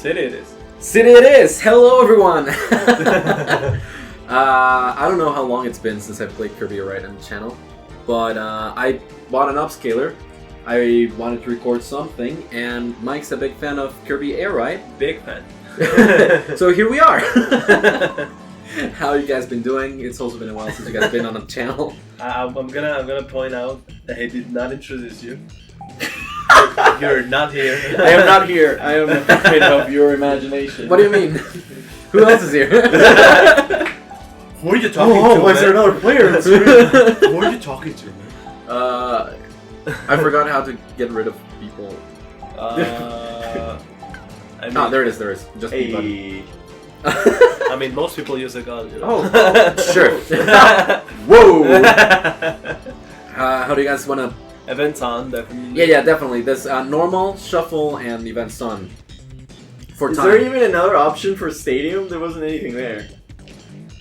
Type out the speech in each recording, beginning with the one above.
City it is. City it is! Hello everyone! I don't know how long it's been since I've played Kirby AirRide on the channel, but I bought an upscaler. I wanted to record something, and Mike's a big fan of Kirby AirRide. Big fan. So here we are! How you guys been doing? It's also been a while since you guys been on the channel. I'm gonna point out that I did not introduce you. You're not here. I am not here. I am a figment of your imagination. What do you mean? Who else is here? Who are you talking to? Why is there another player in the screen? Who are you talking to, man? I forgot how to get rid of people. I mean, There it is. Just the button. Hey. I mean, most people use a gun. You know? Oh, sure. Whoa! How do you guys want to... Events on, definitely. Yeah, definitely. There's normal, shuffle, and events on. For Is time. there even another option for stadium? There wasn't anything there.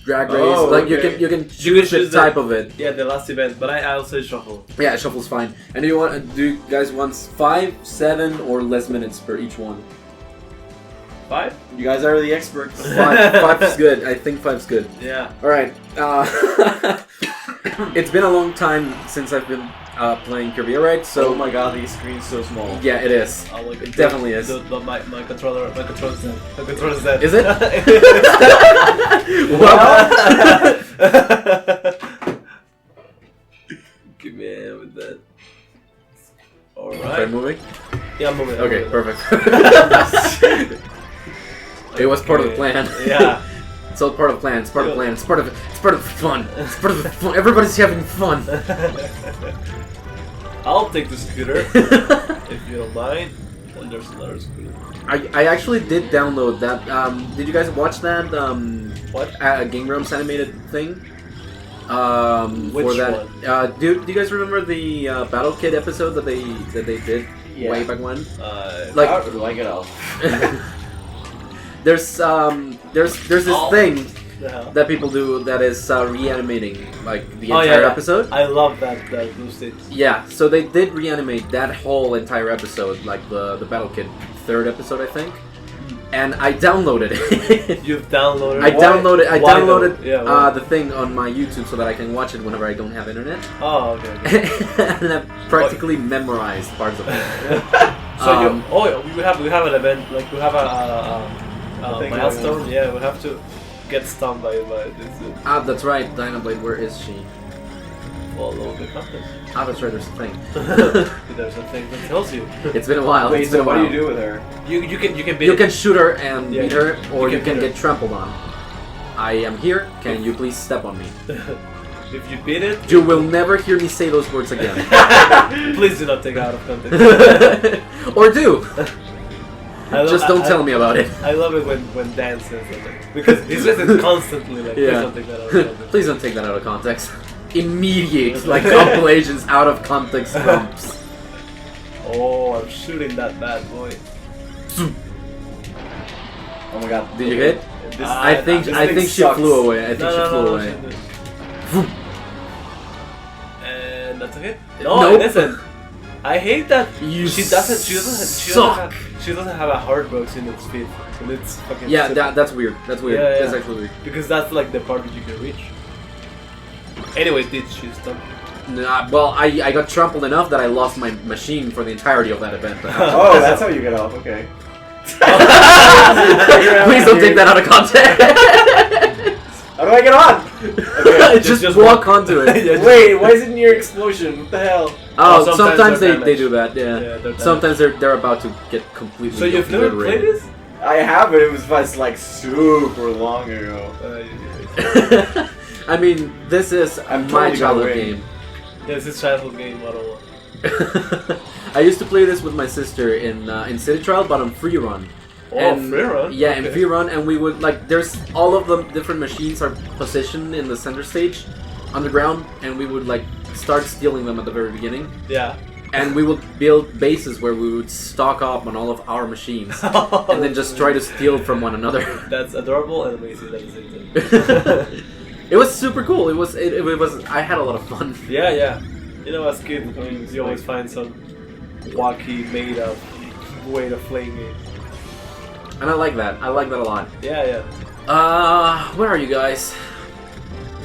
Drag race, Oh, like okay. you can choose the type of it. Yeah, the last event, but I also shuffle. Yeah, shuffle's fine. And do you guys want 5, 7, or less minutes per each one? 5? You guys are the experts. 5 is good. I think 5's good. Yeah. All right. It's been a long time since I've been playing Kirby AirRide, so Oh my god, these screens so small. yeah, it is. Oh, like, It definitely is. My controller's dead. My controller's dead. Is it? Well. Give me a hand with that. Are Alright. moving? Yeah, I'm moving. Okay, perfect. It was part of the plan. Yeah. It's all part of the plan. It's part of the plan. It's part of the fun. It's part of the fun. Everybody's having fun. I'll take the scooter if you don't mind. And there's another scooter. I actually did download that. Did you guys watch that? What? Game Grumps animated thing? Which for that, one? Do you guys remember the Battle Kid episode that they did way back when? Like, I would like it all. there's this thing The hell? that people do that is reanimating like the Oh, entire yeah. episode. I love that blue stick. Yeah, so they did reanimate that whole entire episode, like the Battle Kid 3rd episode, I think. And I downloaded it. You've downloaded I it? downloaded Why though? Yeah, why? the thing on my YouTube so that I can watch it whenever I don't have internet. Oh, okay. And I've practically memorized parts of it. So we have an event, like we have a thing milestone. going on. Yeah, we have to get stunned by this. That's right, Dynablade, where is she? Follow the compass. That's right, there's a thing. There's a thing that tells you. It's been a while. Wait, it's been so a what while. do you do with her? You can beat You it. can shoot her and Yeah, beat her, or you you can can beat get trampled on. I am here, can you please step on me? If you beat it, You will never hear me say those words again. please do not take it out of context. Or do! Just don't I- tell me about it. I love it when Dan says that, because he says it constantly. Like, please Yeah. don't take that out of context. Please don't take that out of context. Immediate, like, compilations out of context bumps. Oh, I'm shooting that bad boy. Oh my god. Did you hit? This, I think this I thing think she sucks. flew away. I think she flew no, away. And that's a hit. No, Nope. it isn't. I hate that You she doesn't suck. have a hard box in its feet, and it's fucking Yeah, sick. that's weird. That's weird. Yeah, That's yeah. actually weird. Because that's like the part that you can reach. Anyways, did she stop? Nah, well, I got trampled enough that I lost my machine for the entirety of that event. Oh, that's how you get off, okay. Please don't take that out of context. How do I get on? Okay. just walk onto it. Yeah, Wait, why isn't your explosion? What the hell? Oh, sometimes sometimes they're they damaged. do that. Yeah, Yeah. they're damaged. Sometimes they're about to get completely. So you've never played obliterated. this? I have, but it was like super long ago. I mean, this is I'm my totally gonna childhood win. game. Yes, it's childhood game 101. I used to play this with my sister in City Trial, but on free run. Oh, free run? Yeah, in Okay. free run, and we would like. There's all of the different machines are positioned in the center stage, underground, and we would like start stealing them at the very beginning. Yeah. And we would build bases where we would stock up on all of our machines, and then just try to steal from one another. That's adorable and amazing at the same time. It was super cool. It was. I had a lot of fun. Yeah, yeah. You know, as kids, you always find some wacky, made-up way of playing it. And I like that. I like that a lot. Yeah. Where are you guys?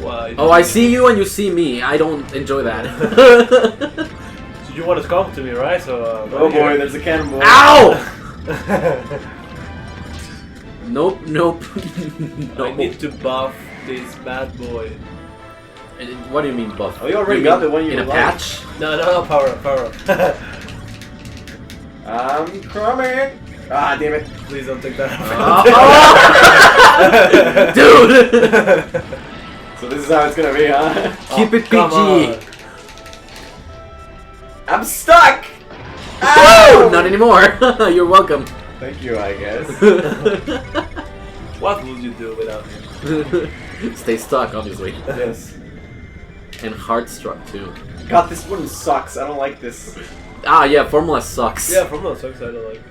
Why? Oh, I see you and you see me. I don't enjoy that. So you want to come to me, right? So. Oh boy, there's a cannonball. Ow! Nope, nope. I need to buff this bad boy. What do you mean buff? Oh, you already mean got the one you in a like. patch? No, power up. I'm coming. Ah, damn it. Please don't take that off. Dude! So this is how it's gonna be, huh? Keep it come PG. on. I'm stuck! Woo! Ow! Not anymore. You're welcome. Thank you, I guess. What would you do without him? Stay stuck, obviously. Yes. And hard struck too. God, this one sucks. I don't like this. Ah, yeah, Formula sucks. Yeah, from those sucks I don't like.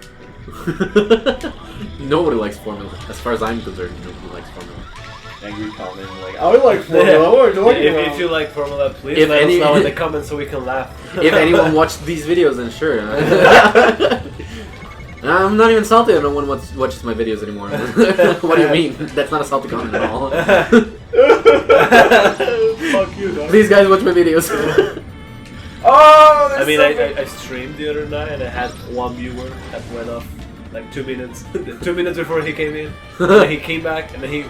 Nobody likes Formula. As far as I'm concerned, nobody likes Formula. Angry comment like, I like Formula. What are you talking about? If you like Formula, please If let any- us know in the comments so we can laugh. If anyone watched these videos, then sure. I'm not even salty. No one watches my videos anymore. What do you mean? That's not a salty comment at all. Fuck you, dog. Please, guys, watch my videos. Oh, I mean, I streamed the other night and I had one viewer that went off like 2 minutes. 2 minutes before he came in. And then he came back and then he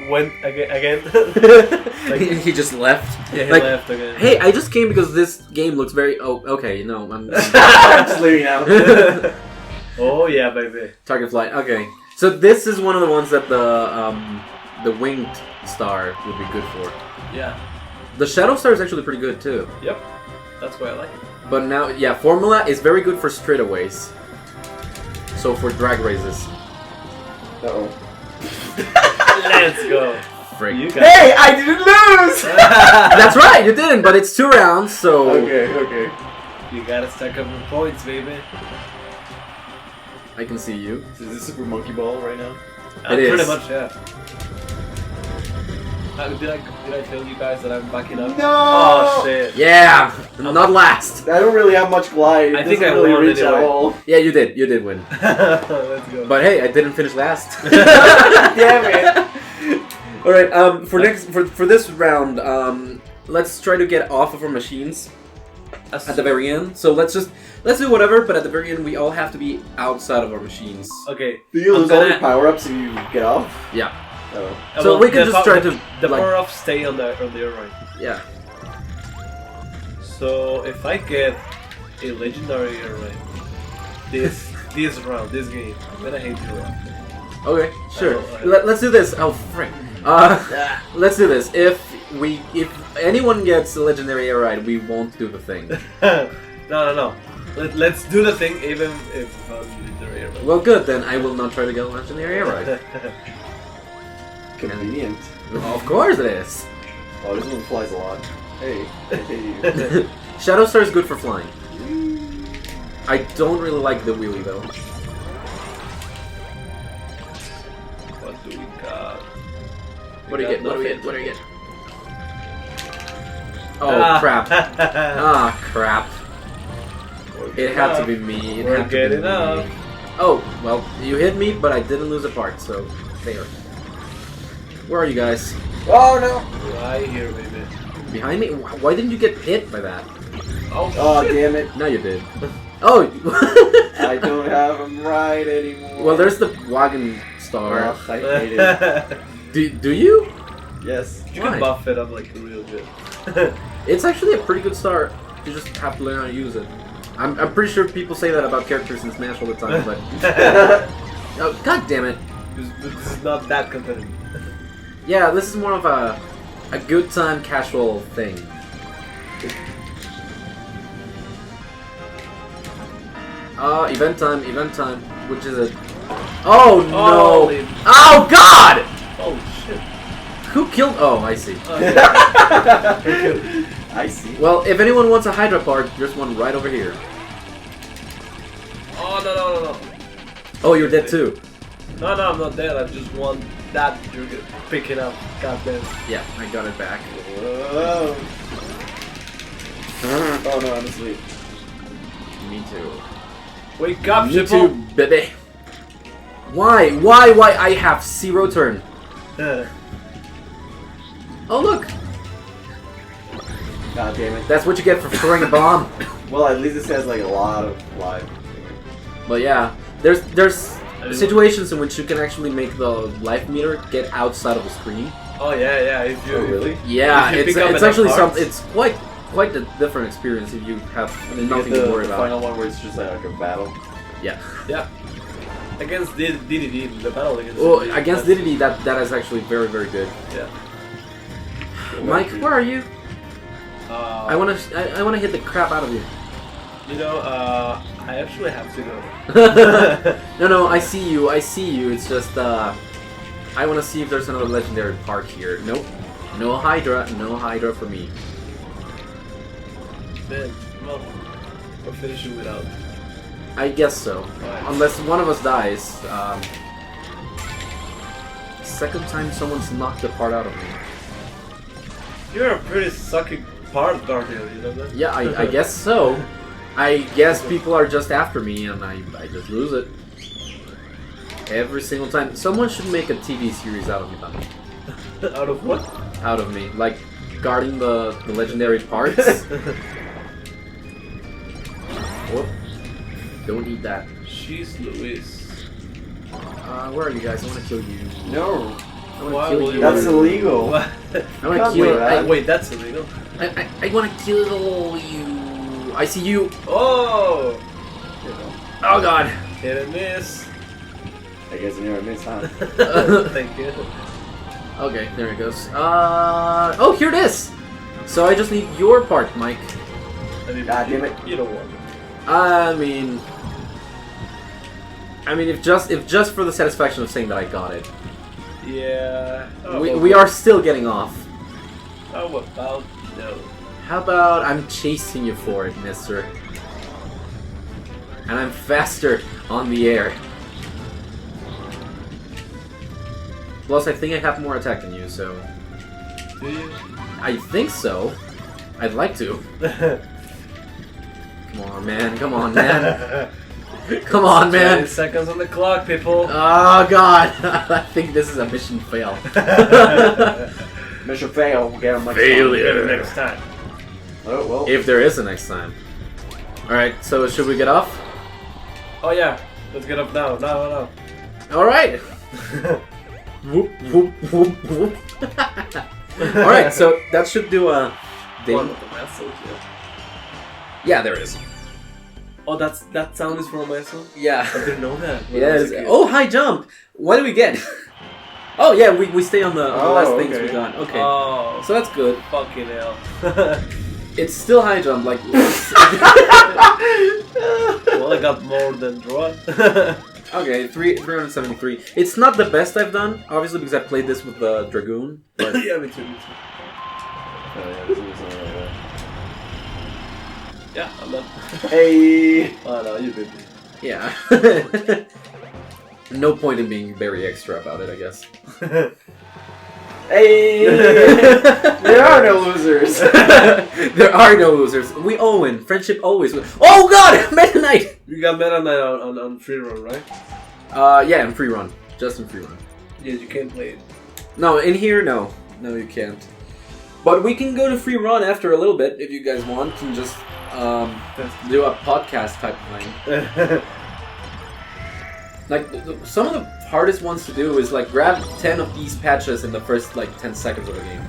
went again. He just left. Yeah, he Like, left again. Hey, I just came because this game looks very. Oh, okay. No, I'm I'm just leaving now. Oh yeah, baby. target flight. Okay, so this is one of the ones that the winged star would be good for. Yeah. The shadow star is actually pretty good too. Yep. That's why I like it. But now, yeah, Formula is very good for straightaways. So for drag races. Uh-oh. Let's go. Frick. You got Hey, I didn't lose! That's right, you didn't, but it's 2 rounds, so... Okay. You gotta stack up your points, baby. I can see you. Is this Super Monkey Ball right now? It is. Pretty much, yeah. Did I tell you guys that I'm backing up? No! Oh shit. Yeah! Not last! I don't really have much glide. It I think doesn't I really won reach at anyway. all. Yeah, you did win. Let's go. But hey, I didn't finish last. Damn it! Alright, for this round, let's try to get off of our machines at the very end. So let's do whatever, but at the very end we all have to be outside of our machines. Okay. Do you I'm lose all gonna- your power-ups if you get off? Yeah. Oh. So we can just try to, The like- power ups stay on the right. Yeah. So if I get a legendary array this round, this game, I'm gonna hate you. Okay, sure. Oh, Let's do this. Oh, frick. Let's do this. If anyone gets a legendary AirRide, we won't do the thing. No. Let's do the thing even if legendary array. Well, good then. I will not try to get a legendary AirRide. Convenient. Of course it is. Oh, this one flies a lot. Hey. Hey. Shadow Star is good for flying. I don't really like the wheelie though. What do we got? What do you get? What do you get? Oh Ah. crap! Ah crap! It had to be me. It We're had to be getting me. up. Oh well, you hit me, but I didn't lose a part, so fair. Where are you guys? Oh no! Right here, baby. Behind me? Why didn't you get hit by that? Oh, shit. damn it. No, you did. Oh! I don't have him right anymore. Well, there's the wagon star. Ugh, I hate it. Do you? Yes. You Why? can buff it up like real good. It's actually a pretty good star. You just have to learn how to use it. I'm pretty sure people say that about characters in Smash all the time, but... Oh, god damn it. This is not that competitive. Yeah, this is more of a good time casual thing. Event time, which is a... Oh no! Holy- Oh god! Oh shit. Who killed... Oh, I see. I see. Well, if anyone wants a Hydra part, there's one right over here. Oh no. Oh, you're dead too. No, I'm not dead. I just want that you're picking up. Goddamn. Yeah, I got it back. Whoa. Oh no, I'm asleep. Me too. Wake up, Me Shippo. too, baby. Why? Why? I have 0 turn. Uh, Oh look! God damn it. That's what you get for throwing a bomb. Well, at least this has like a lot of life. But yeah, there's situations in which you can actually make the life meter get outside of the screen. oh yeah. If you, Oh, really? Yeah, If you it's pick up enough actually parts. it's quite a different experience if you have And then you nothing get to worry the about. final one where it's just like a battle. Yeah. Yeah. Against DDD, the battle against. Well, DDD, against that's- Diddy, that is actually very good. Yeah. Mike, where are you? I I wanna hit the crap out of you. You know, I actually have to go. No, I see you. It's just I wanna see if there's another legendary part here. Nope. No Hydra for me. Man, well, we're finishing without. I guess so. Right. Unless one of us dies. Second time someone's knocked the part out of me. You're a pretty sucky part, Guardian, you know that? Yeah, I guess so. I guess people are just after me and I just lose it. Every single time. Someone should make a TV series out of me, then. Out of what? Out of me. Like, guarding the legendary parts. Whoop. Don't eat that. Jeez Louise. Where are you guys? I want to kill you. No, I want Why to kill will you. that's illegal. What? I want to Can't kill do that. Wait, that's illegal? I want to kill you. I see you. Oh! Oh god. Hit and miss. I guess you never miss, huh? Thank you. Okay, there it goes. Oh, here it is. So I just need your part, Mike. I mean, God damn it. You don't want it. I mean, if just for the satisfaction of saying that I got it, Yeah. Oh, we are still getting off. How about no? How about I'm chasing you for it, mister? And I'm faster on the air. Plus, I think I have more attack than you, so... Do you? I think so. I'd like to. Come on, man. Come on, man. Come on, 20 man. seconds on the clock, people. Oh, God. I think this is a mission fail. Mission fail. We'll get him like Failure. Next time. Oh well. If there is a next time. Alright, so should we get off? Oh yeah. Let's get up now. No. Alright. Whoop, whoop, whoop, whoop. Alright, so that should do a One ding. of the vessels, yeah. Yeah, there is. Oh, that sound is from a vessel? Yeah. I didn't know that. when I Yeah. was a kid. Oh, high jump. What do we get? Oh yeah, we stay on the last things okay. we got. Okay. Oh, So that's good. fucking hell. It's still high jump, like. Well, I got more than draw. Okay, 373. It's not the best I've done, obviously, because I played this with the Dragoon. But Yeah, me too. Oh yeah, this is something like that. Yeah, I'm done. Hey. Oh no, you did. yeah. No point in being very extra about it, I guess. Hey. There are no losers. There are no losers. We all win. Friendship always wins. Oh god! Meta Knight! You got Meta Knight on free run, right? Yeah, in free run. Just in free run. Yeah, you can't play it. No, in here, no. No, you can't. But we can go to free run after a little bit if you guys want and just do a podcast type of thing. Like, some of the hardest ones to do is like grab 10 of these patches in the first like 10 seconds of the game.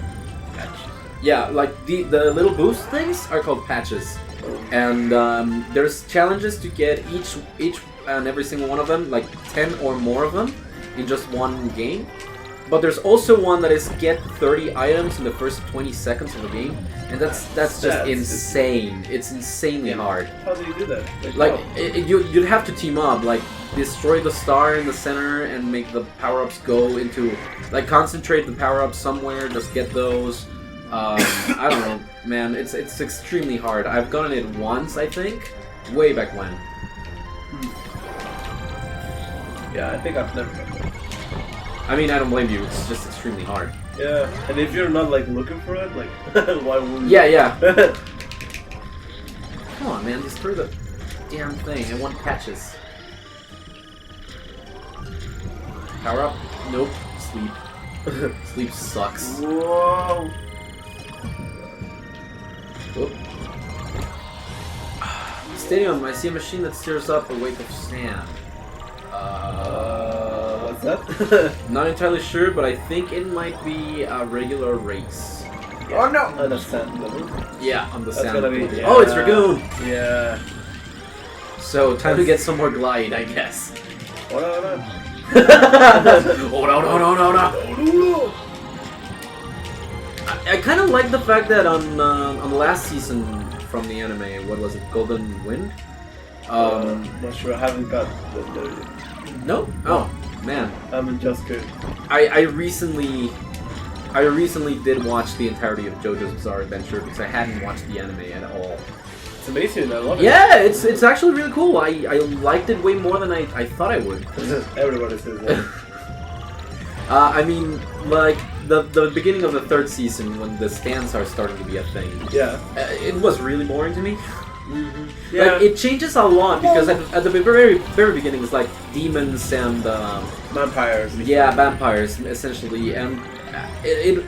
Patch. Yeah, like the little boost things are called patches. And there's challenges to get each and every single one of them, like 10 or more of them in just one game. But there's also one that is get 30 items in the first 20 seconds of the game, and that's just insane. It's insanely hard. How do you do that? Like how? you'd have to team up, like destroy the star in the center and make the power-ups go into, like concentrate the power-ups somewhere, just get those. I don't know, man. It's extremely hard. I've gotten it once, I think, way back when. Yeah, I think I've never done that. I mean, I don't blame you. It's just extremely hard. Yeah, and if you're not like looking for it, like why would you? Yeah. Come on, man. Destroy the damn thing. I want patches. Power up? Nope. Sleep. Sleep sucks. Whoa. Oop. Stadium, I see a machine that steers up a wake of sand. What's that? Not entirely sure, but I think it might be a regular race. Oh no! On the sand level. Yeah, on the That's sand. gonna be- level. Oh, it's yeah. Dragoon! Yeah. So, time to get some more glide, I guess. Oh no. Oh no. I kind of like the fact that on the last season from the anime, what was it, Golden Wind? Not sure. I haven't got the No? Oh, man. I'm just good. I recently did watch the entirety of JoJo's Bizarre Adventure because I hadn't watched the anime at all. It's amazing. I love it. Yeah, it's actually really cool. I liked it way more than I thought I would. Everybody says that. I mean, like the beginning of the third season when the stands are starting to be a thing. Yeah. It was really boring to me. Yeah. Like, it changes a lot because at the very beginning it's like demons and Vampires. vampires essentially, and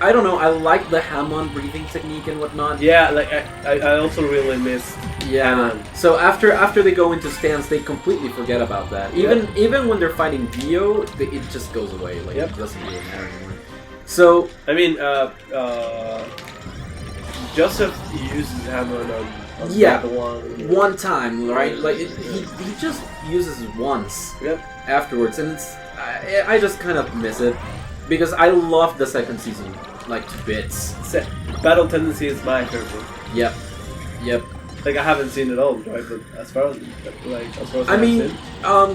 I don't know. I like the Hammond breathing technique and whatnot. Yeah, like I also really miss. Yeah. So after they go into stands, they completely forget about that. Even when they're fighting Dio, it just goes away. Like it doesn't really matter anymore. So I mean, Joseph uses hammer on Yeah. the one. one time, right? Like he just uses it once. Yep. Afterwards, and I just kind of miss it because I loved the second season like to bits. Battle Tendency is my favorite. Yep. Like I haven't seen it all, right? But as far as I mean,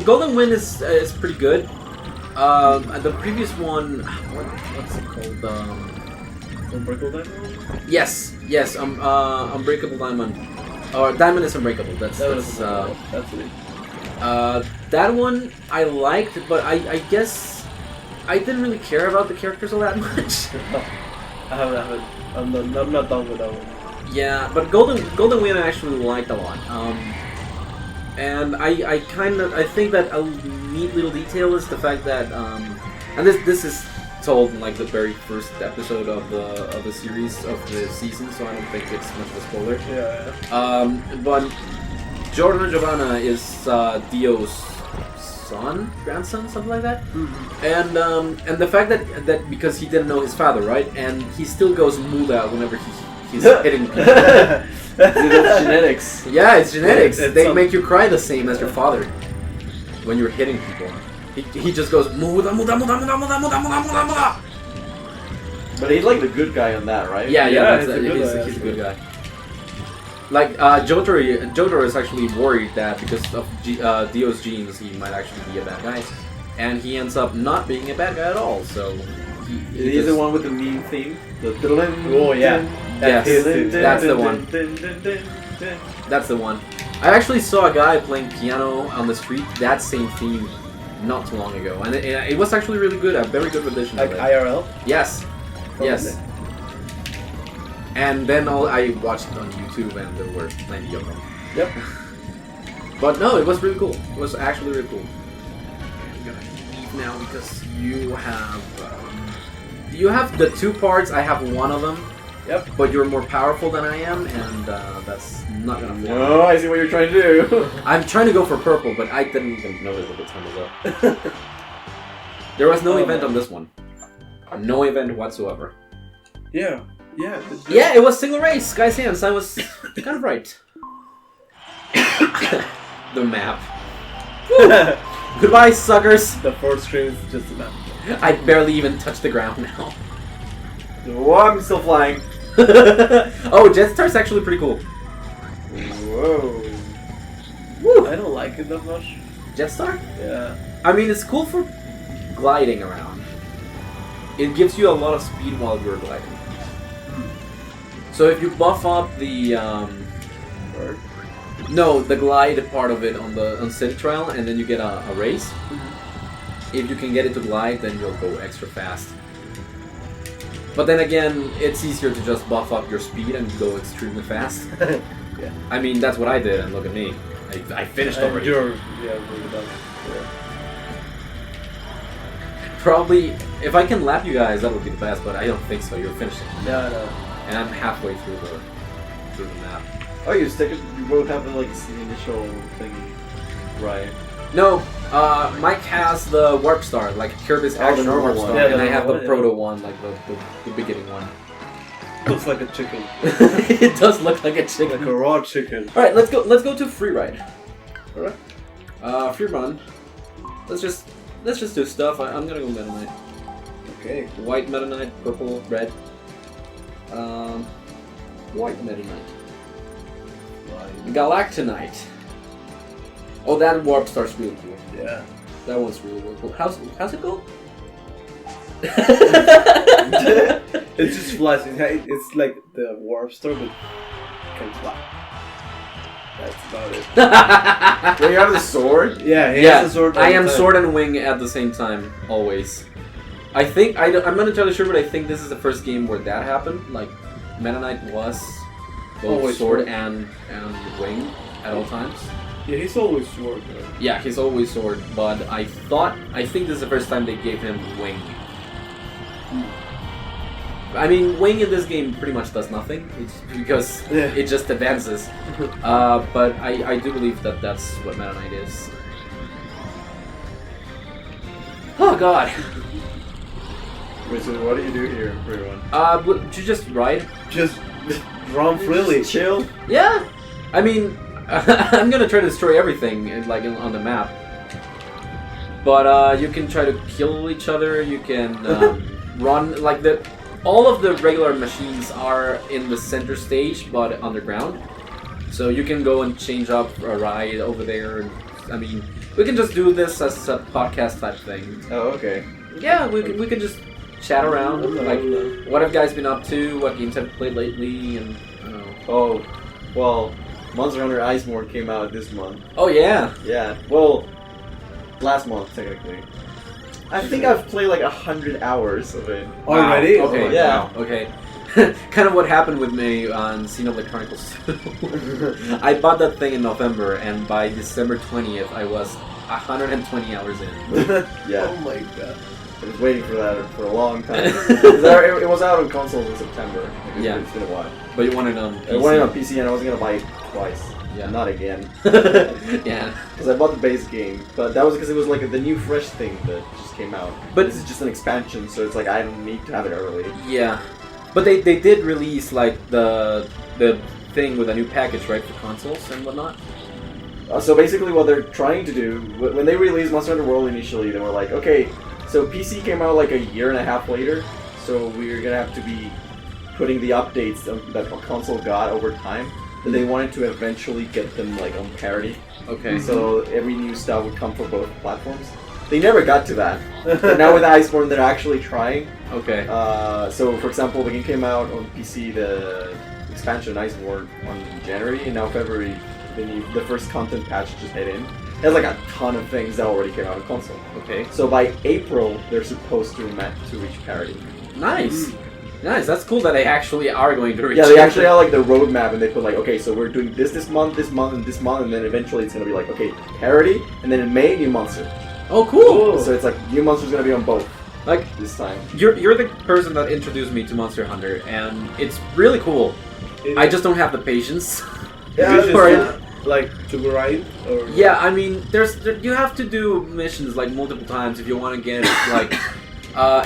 Golden Wind is pretty good. The previous one, what's it called? Unbreakable Diamond. Yes, Unbreakable Diamond, or Diamond is Unbreakable. That's it. that one I liked, but I guess I didn't really care about the characters all that much. I haven't. I'm not done with that one. Yeah, but Golden Wind I actually liked a lot. And I think that a neat little detail is the fact that and this is told in like the very first episode of the series of the season, so I don't think it's much of a spoiler. Yeah. But Giordano Giovanna is Dio's son, grandson, something like that. Mm-hmm. And the fact that because he didn't know his father, right, and he still goes muda whenever he's hitting people. It's genetics. Yeah, it's genetics. It's they make you cry the same as your father when you're hitting people. He just goes muda muda muda muda muda muda muda muda muda. But he's like the good guy on that, right? Yeah, he's a good guy, he's a good guy. Like Jotaro is actually worried that because of Dio's genes, he might actually be a bad guy, and he ends up not being a bad guy at all. So He's the one with the meme theme. Oh yeah. Yes, that's the one. That's the one. I actually saw a guy playing piano on the street, that same theme, not too long ago. And it was actually really good, a very good rendition Like of it. IRL. Yes. Probably. Yes. And then I watched it on YouTube and there were plenty of them. Yep. But no, it was really cool. It was actually really cool. I'm gonna leave now because you have the two parts, I have one of them. Yep. But you're more powerful than I am, and that's not gonna fly. No, I see what you're trying to do. I'm trying to go for purple, but I didn't even notice that the time was up. There was no event on this one. No event whatsoever. Yeah. Yeah, it was single race, Sky Sands. I was kind of right. The map. Goodbye, suckers. The fourth screen is just a map. I barely even touched the ground now. Oh, I'm still flying. Oh, Jetstar's actually pretty cool. Whoa. Woo. I don't like it that much. Jetstar? Yeah. I mean, it's cool for gliding around. It gives you a lot of speed while you're gliding. So if you buff up the the glide part of it on City Trail, and then you get a race. If you can get it to glide, then you'll go extra fast. But then again, it's easier to just buff up your speed and go extremely fast. Yeah. I mean, that's what I did, and look at me. I finished already. You're really done. Yeah. Probably, if I can lap you guys, that would be the best. But I don't think so. You're finishing, No, no. and I'm halfway through the map. Oh, you both have like the initial thing, right? No, Mike has the Warp Star, like Kirby's the actual normal Warp one. Star, Yeah, and the I have normal the one, Proto one, like the beginning one. Looks like a chicken. It does look like a Like chicken. a raw chicken. All right, let's go to free ride. Alright. Free run. Let's just do stuff. I'm gonna go Meta Knight. Okay. White Meta Knight, purple, red. White Meta Knight. Galactonite. Oh, that Warp Star's really cool. Yeah. That one's really cool. How's it go? It just flies. It's like the Warp Star, but it can fly. That's about it. Wait, you have the sword? Yeah, he Yeah, has a sword. all I the am time. sword and wing at the same time, always. I think, I'm not entirely sure, but I think this is the first game where that happened. Like, Meta Knight was both Always sword sword. and wing at all times. Yeah, he's always sword. Right? Yeah, he's always sword, but I think this is the first time they gave him wing. I mean, wing in this game pretty much does nothing, it's because Yeah. it just advances. But I do believe that that's what Meta Knight is. Oh god. Wait, so what do you do here, everyone? Would you just ride? Just run freely. Chill. Yeah. I mean, I'm gonna try to destroy everything, like on the map. But you can try to kill each other. You can run like the. All of the regular machines are in the center stage, but underground. So you can go and change up a ride over there. I mean, we can just do this as a podcast type thing. Oh, okay. Yeah, we can just chat around. Like, what have you guys been up to? What games have you played lately? And I don't know. Oh, well, Monster Hunter Ice Mode came out this month. Oh yeah. Yeah, well, last month technically. I think I've played like 100 hours of it. Already? Wow. Okay. Yeah. Wow. Okay. Kind of what happened with me on Xenoblade Chronicles 2. I bought that thing in November, and by December 20th, I was 120 hours in. Yeah, Oh my god. I was waiting for that for a long time. It was out on consoles in September. Yeah. It's been a while. But you want it on PC. I wanted it on PC and I wasn't gonna buy it twice. Yeah. Not again. Yeah. Because I bought the base game, but that was because it was like the new fresh thing that just came out. But- this is just an expansion, so it's like I don't need to have it early. Yeah. But they did release like the thing with a new package, right, for consoles and whatnot. So basically, what they're trying to do when they released Monster Hunter World initially, they were like, okay, so PC came out like a year and a half later, so we're gonna have to be putting the updates that a console got over time. That they wanted to eventually get them like on parity. Okay. So every new stuff would come for both platforms. They never got to that. But now with Iceborne, they're actually trying. Okay. So, for example, the game came out on PC, the expansion Iceborne, on January, and now February, the first content patch just hit in. It has like a ton of things that already came out on console. Okay. So by April, they're supposed to reach parity. Nice. Nice. That's cool that they actually are going to reach. Yeah, they actually have like the roadmap, and they put like, okay, so we're doing this month, and this month, and then eventually it's gonna be like, okay, parity, and then in May, new monster. Oh, cool. So it's like new monster's gonna be on both Like, this time. you're the person that introduced me to Monster Hunter, and it's really cool. I just don't have the patience. Yeah, For it. like to grind or Yeah, I mean, you have to do missions like multiple times if you want to get like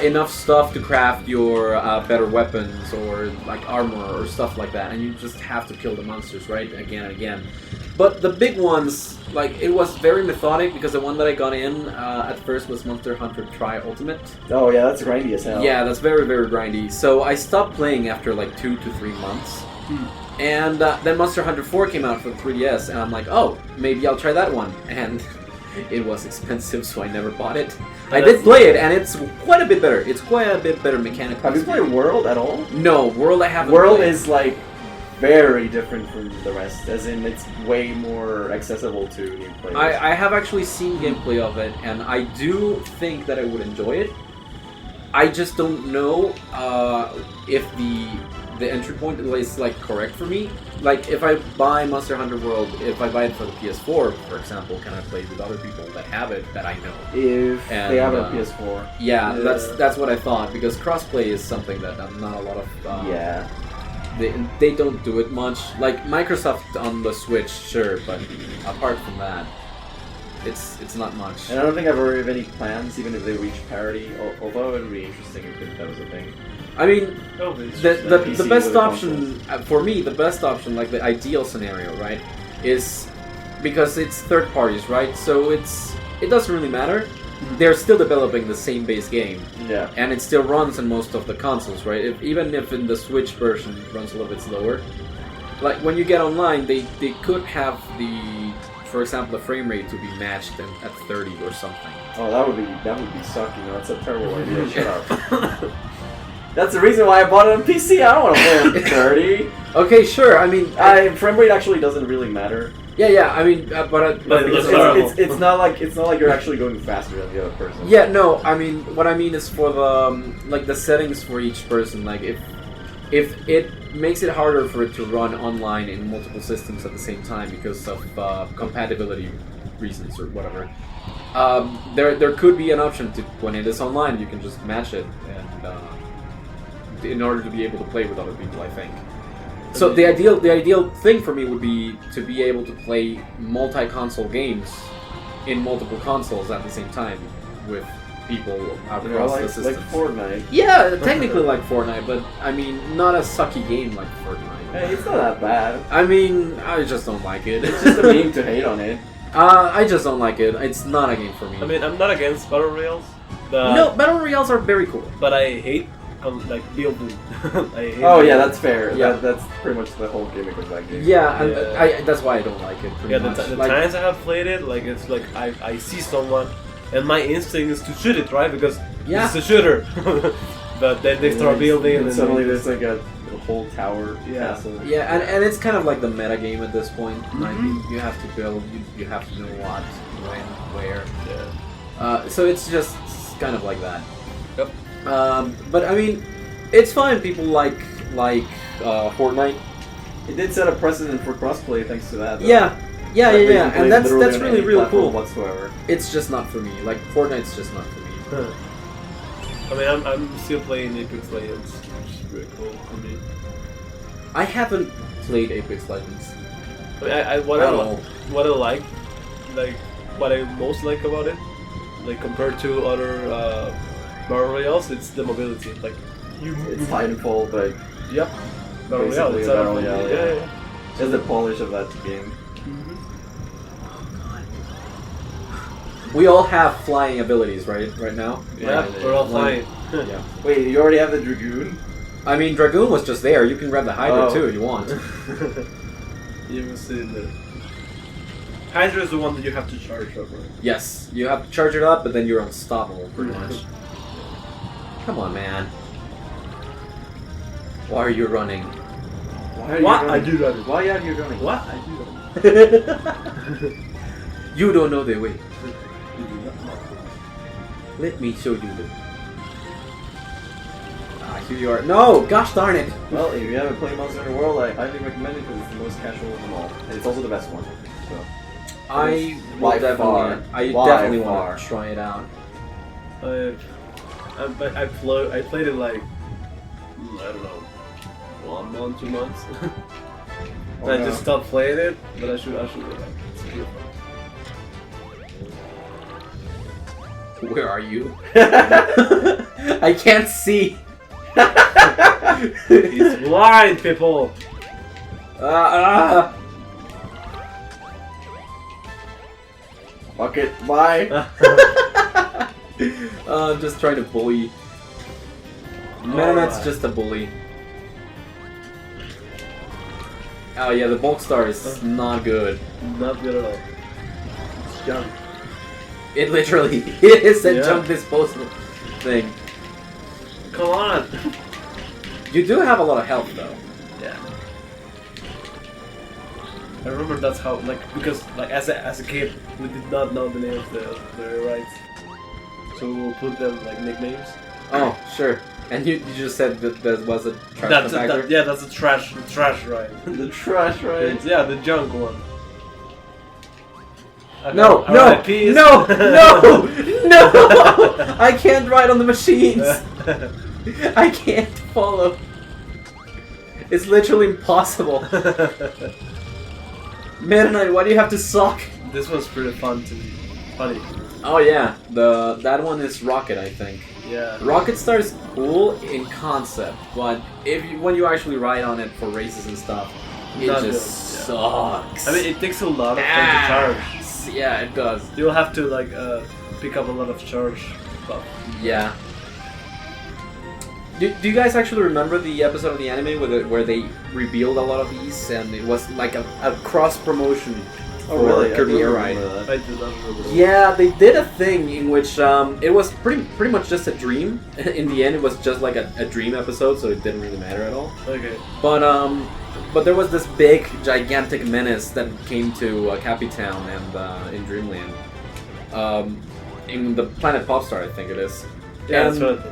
enough stuff to craft your better weapons or like armor or stuff like that, and you just have to kill the monsters, right, again and again. But the big ones, like, it was very methodic because the one that I got in at first was Monster Hunter Tri Ultimate. Oh yeah, that's grindy as hell. Yeah, that's very, very grindy. So I stopped playing after like 2 to 3 months. And then Monster Hunter 4 came out for the 3DS, and I'm like, oh, maybe I'll try that one. And it was expensive, so I never bought it. I did play it, and it's quite a bit better. It's quite a bit better mechanically. Have you played World at all? No, World I haven't World played. is like very different from the rest, as in it's way more accessible to new players. I have actually seen gameplay of it, and I do think that I would enjoy it. I just don't know if the the entry point is like correct for me. Like if I buy Monster Hunter World, if I buy it for the PS4, for example, can I play with other people that have it that I know? If And, they have a PS4. Yeah, that's what I thought, because crossplay is something that not a lot of Yeah. they don't do it much. Like Microsoft on the Switch, sure, but apart from that, it's not much. And I don't think I've heard of any plans, even if they reach parity. Although it would be interesting if that was a thing. I mean, the PC best with a option for me, the best option, like the ideal scenario, right, is because it's third parties, right? So it doesn't really matter. They're still developing the same base game. Yeah. And it still runs in most of the consoles, right? Even if in the Switch version it runs a little bit slower. Like when you get online, they could have for example, the frame rate to be matched at 30 or something. Oh, that would be sucky. That's a terrible idea. Shut up. That's the reason why I bought it on PC. I don't want to play on 30. Okay, sure. I mean, frame rate actually doesn't really matter. Yeah. I mean, but it's not like you're actually going faster than the other person. Yeah, no. I mean, what I mean is for the like the settings for each person. Like if it makes it harder for it to run online in multiple systems at the same time because of compatibility reasons or whatever. There could be an option to when it is online, you can just match it and. In order to be able to play with other people, I think. So the ideal thing for me would be to be able to play multi-console games in multiple consoles at the same time with people across the system. Like Fortnite. Yeah, technically like Fortnite, but I mean not a sucky game like Fortnite. Hey, it's not that bad. I mean, I just don't like it. It's just a meme to hate on it. I just don't like it. It's not a game for me. I mean, I'm not against battle royales. No, battle royales are very cool. But I hate like building. I hate yeah, that's fair. Yeah. That's pretty much the whole gimmick of that game. Yeah, and that's why I don't like it. Yeah, much. the times I have played it, like it's like I see someone, and my instinct is to shoot it, right? Because it's a shooter. But then they start building, and suddenly there's like a whole tower castle. Yeah, and it's kind of like the meta game at this point. Like you have to build, you have to know what, when, where. Yeah. So it's just kind of like that. Yep. But I mean, it's fine. People like Fortnite. It did set a precedent for crossplay thanks to that. Though. Yeah, and that's really cool. Whatsoever. It's just not for me. Like Fortnite's just not for me. I mean, I'm still playing Apex Legends, which is pretty cool for me. I haven't played Apex Legends. I mean, what I like what I most like about it, like compared to other battle royales, it's the mobility. Like it's Titanfall, but yep, battle royale. It's battle royale. Yeah. Just the polish of that game. We all have flying abilities, right now? Yeah, we're all flying. Yeah. Wait, you already have the Dragoon? I mean, Dragoon was just there. You can grab the Hydra too if you want. You will see the Hydra is the one that you have to charge up, right? Yes, you have to charge it up, but then you're unstoppable, pretty much. Come on, man. Why are you running? Why I do that. Why are you running? What? I do that. You don't know the way. Let me show you the... here you are. No! Gosh darn it! Well, if you haven't played Monster Hunter World, I highly recommend it because it's the most casual of them all. And it's also the best one. So. I definitely want to try it out. I played it like, I don't know, 1 month, 2 months. I just stopped playing it, but I should go back. It's pretty fun. Where are you? I can't see. He's blind, people. Fuck it, bye. I'm just trying to bully. Metamet's just a bully. Oh yeah, the bulk star is not good. Not good at all. It's junk. It literally is a junk disposal thing. Come on. You do have a lot of health though. Yeah. I remember that's how, because as a kid, we did not know the name of the rights, so we'll put them like nicknames. Oh, sure. And you just said that was a trash compactor? Yeah, that's a trash ride. The trash ride. Yeah, the junk one. Okay, No, alright, peace. no! I can't ride on the machines! I can't follow. It's literally impossible. Meta Knight, why do you have to suck? This one's pretty funny. Oh yeah, that one is Rocket, I think. Yeah. Rocket Star is cool in concept, but when you actually ride on it for races and stuff, it Not just good, yeah. sucks. I mean, it takes a lot of time to charge. Yeah, it does. You'll have to like pick up a lot of charge stuff. Yeah. Do you guys actually remember the episode of the anime where they revealed a lot of these, and it was like a cross promotion for Kirby AirRide? I do not remember. Yeah, they did a thing in which it was pretty much just a dream. In the end, it was just like a dream episode, so it didn't really matter at all. Okay. But there was this big, gigantic menace that came to Cappytown and in Dreamland, in the planet Popstar, I think it is. Yeah, And- that's right.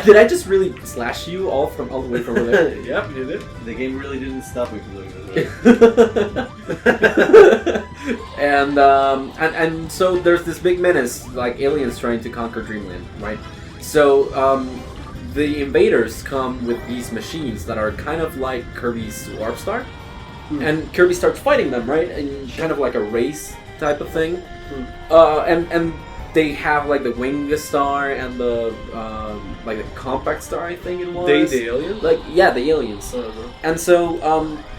Did I just really slash you all the way from over there? Yep, you did. The game really didn't stop me from doing this. And so there's this big menace, like aliens trying to conquer Dreamland, right? So the invaders come with these machines that are kind of like Kirby's Warp Star, and Kirby starts fighting them, right? And kind of like a race type of thing. And they have like the Wing Star and the like the Compact Star, I think it was. The aliens? Like yeah, the aliens. Uh-huh. And so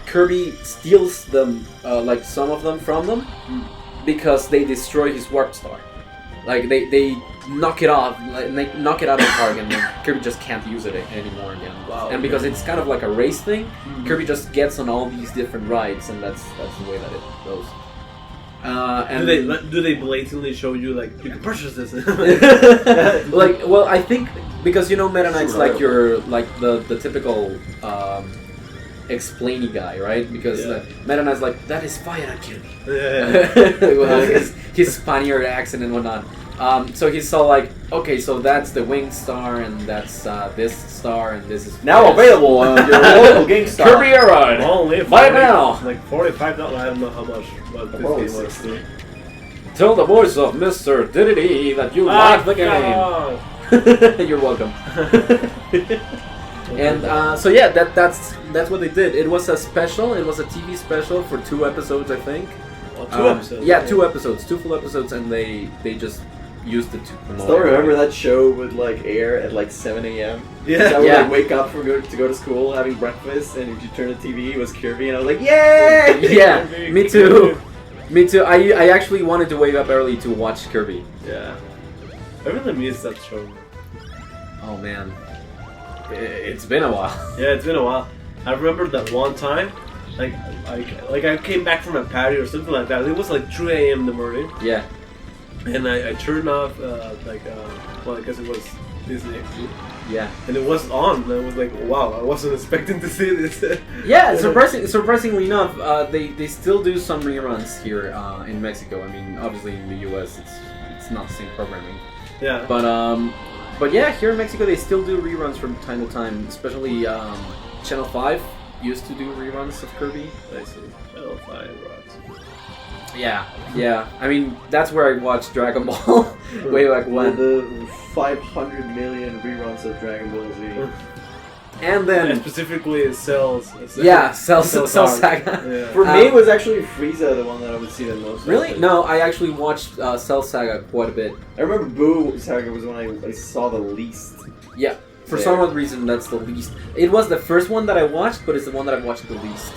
Kirby steals them, like some of them from them, because they destroy his Warp Star. Like they knock it off, like, they knock it out of the park, and then Kirby just can't use it anymore again. Wow. And because it's kind of like a race thing, Kirby just gets on all these different rides, and that's the way that it goes. And do they blatantly show you like you can purchase this? like, well, I think because Meta Knight's Sure. like your the typical explainy guy, right? Because Meta Knight's like that is fire, Kirby. Yeah. Well, his Spaniard accent and whatnot. So he's all like, okay, so that's the Wing Star, and that's this star, and this is Now this. available on your local GameStop. Kirby AirRide. Only Buy it now. Like $45. I don't know how much, but this Probably game was. 60. Tell the voice of Mr. Diddy that you like the game. You're welcome. And so yeah, that's what they did. It was a special. It was a TV special for 2 episodes, I think. Oh, 2 episodes. Yeah, 2 episodes, 2 full episodes, and they just used it to promote. Still remember that show would like air at like 7 a.m. Yeah. I would Yeah. like wake up to go to school, having breakfast, and if you turn the TV, it was Kirby, and I was like, yay! Yeah, me too. Me too. I actually wanted to wake up early to watch Kirby. Yeah. I really miss that show. Oh man, it's been a while. Yeah, it's been a while. I remember that one time, like I came back from a party or something like that. It was like 3 a.m. in the morning, Yeah. and I turned off well, I guess it was Disney XD, Yeah. and it was on. And I was like, wow, I wasn't expecting to see this. Yeah, surprisingly enough, they still do some reruns here in Mexico. I mean, obviously in the U.S. it's not the same programming, Yeah. but yeah, here in Mexico they still do reruns from time to time. Especially Channel 5 used to do reruns of Kirby. I see. Channel 5 rocks. Yeah. I mean, that's where I watched Dragon Ball way back when. The 500 million reruns of Dragon Ball Z. And And then specifically Cell Cell Saga. Yeah. For me, it was actually Frieza the one that I would see the most. Really? often. No, I actually watched Cell Saga quite a bit. I remember Boo Saga was when I saw the least. Yeah. For Yeah. some odd reason, that's the least. It was the first one that I watched, but it's the one that I've watched the least.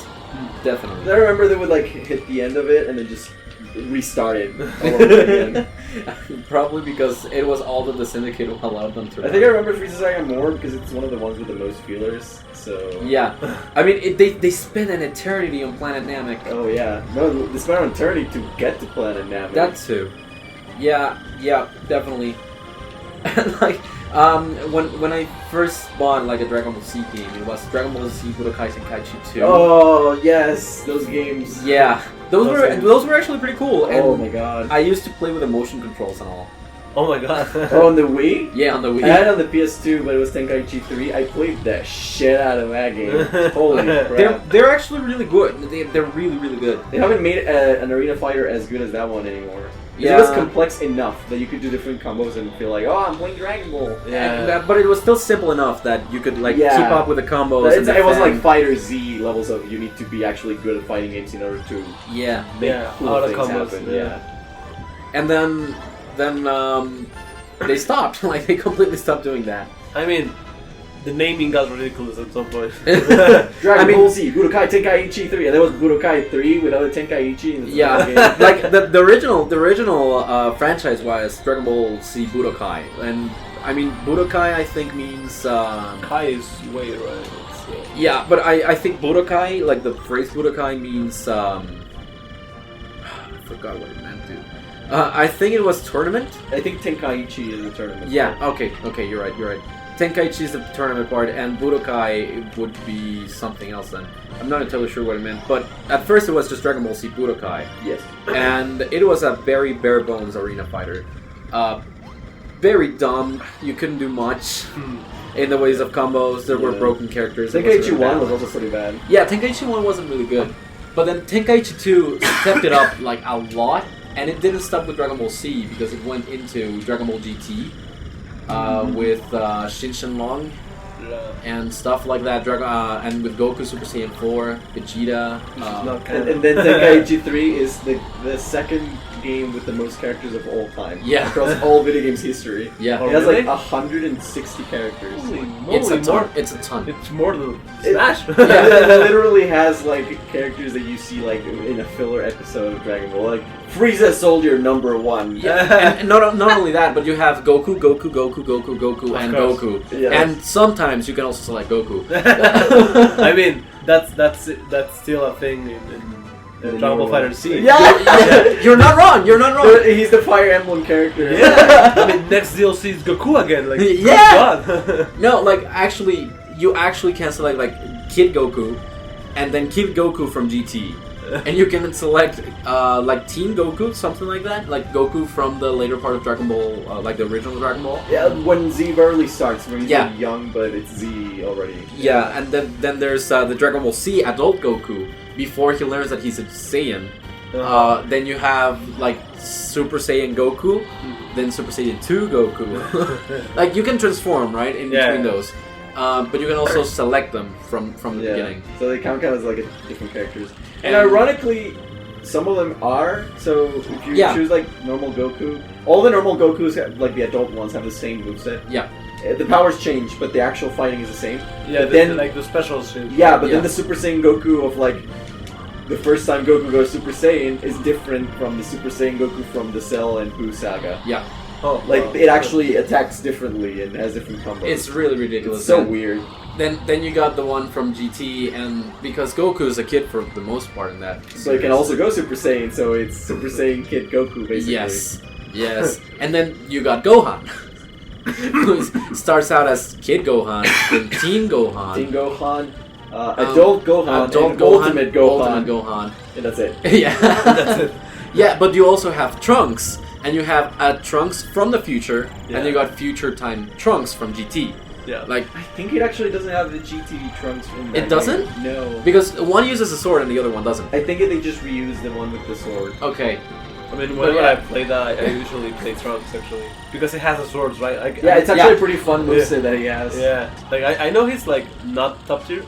Definitely. I remember they would like hit the end of it and then just restart it all over again. Probably because it was all that the Syndicate allowed them to. I think I remember Frieza Saga more because it's one of the ones with the most feelers. So Yeah. I mean, they spent an eternity on Planet Namek. Oh yeah, no, they spent an eternity to get to Planet Namek. That too. Yeah, definitely. And like, when I first bought like a Dragon Ball Z game, it was Dragon Ball Z Budokai Tenkaichi 2. Oh yes, those games. Yeah, those were actually pretty cool. And Oh my god. I used to play with the motion controls and all. Oh my god. Oh, on the Wii? Yeah, on the Wii. I had it on the PS2, but it was Tenkaichi 3. I played the shit out of that game. Holy crap. They're actually really good. They're really, really good. They haven't made an arena fighter as good as that one anymore. Yeah. It was complex enough that you could do different combos and feel like, oh, I'm playing Dragon Ball. Yeah. But it was still simple enough that you could like Yeah. keep up with the combos. And It wasn't like defend. Fighter Z levels of you need to be actually good at fighting games in order to Yeah. make cool all the things combos, happen. yeah. And then they stopped. Like they completely stopped doing that. I mean, the naming got ridiculous at some point. Dragon Ball Z, Budokai Tenkaichi 3, and there was Budokai 3 without a Tenkaichi in the Yeah, game. like the original franchise was Dragon Ball Z Budokai, and I mean Budokai I think means Kai is way right. It's, yeah, but I think Budokai, like the phrase Budokai means I forgot what it meant to. I think it was tournament. I think Tenkaichi is the tournament. Yeah. Okay. You're right. Tenkaichi is the tournament part, and Budokai would be something else then. I'm not entirely sure what it meant, but at first it was just Dragon Ball Z Budokai. Yes. And it was a very bare bones arena fighter. Very dumb. You couldn't do much in the ways of combos. There were broken characters. It Tenkaichi wasn't 1 really was also pretty bad. yeah, Tenkaichi 1 wasn't really good. But then Tenkaichi 2 stepped it up like a lot, and it didn't stop with Dragon Ball Z because it went into Dragon Ball GT with Shin Shenlong and stuff like that. And with Goku Super Saiyan 4, Vegeta. not And then Tenkaichi 3 is the second game with the most characters of all time. Yeah. Across all video games history. Yeah. Oh, It has really? like 160 characters. Holy moly, It's a ton. more. It's a ton. It's more than It- Smash. It literally has like characters that you see like in a filler episode of Dragon Ball, like Frieza Soldier number 1. Yeah, and not only that, but you have Goku, and course. Goku. Yes. And sometimes you can also select Goku. I mean, that's still a thing in Dragon Ball Fighter Z. Yeah. You're not wrong. You're not wrong. He's the Fire Emblem character. Yeah. I mean, next DLC is Goku again. Like, Yeah. God. No, like actually, you actually can select like Kid Goku, and then Kid Goku from GT, and you can select like Teen Goku, something like that, like Goku from the later part of Dragon Ball, like the original Dragon Ball. Yeah, when Z barely starts, when he's Yeah. like young, but it's Z already. Yeah, and then there's the Dragon Ball Z adult Goku before he learns that he's a Saiyan. Then you have like Super Saiyan Goku, then Super Saiyan 2 Goku. Like you can transform right in between those, but you can also select them from the beginning. So they count as like different characters. And ironically, some of them are. So if you choose like normal Goku, all the normal Gokus, like the adult ones, have the same moveset. Yeah. The powers change, but the actual fighting is the same. Yeah, then like the special shit. Yeah, but then the Super Saiyan Goku of like the first time Goku goes Super Saiyan is different from the Super Saiyan Goku from the Cell and Buu saga. Yeah. Oh, Like it actually attacks differently and has different combos. It's really ridiculous. It's so man. weird. Then you got the one from GT, and because Goku is a kid for the most part in that. So it can also go Super Saiyan, so it's Super Saiyan Kid Goku basically. Yes. And then you got Gohan, who starts out as Kid Gohan, then Teen Gohan, Teen Gohan, Adult Gohan, Adult and Gohan, Ultimate Gohan. Ultimate Gohan. And that's it. Yeah. That's it. Yeah, but you also have Trunks, and you have Trunks from the future, and you got future time Trunks from GT. Yeah. Like I think it actually doesn't have the GT Trunks in that It doesn't? game. No. because one uses a sword and the other one doesn't. I think they just reused the one with the sword. Okay. I mean, whenever I play that, I usually play Trunks actually because he has the swords, right? Yeah, it's actually a pretty fun moveset that he has. Yeah, like I know he's like not top tier.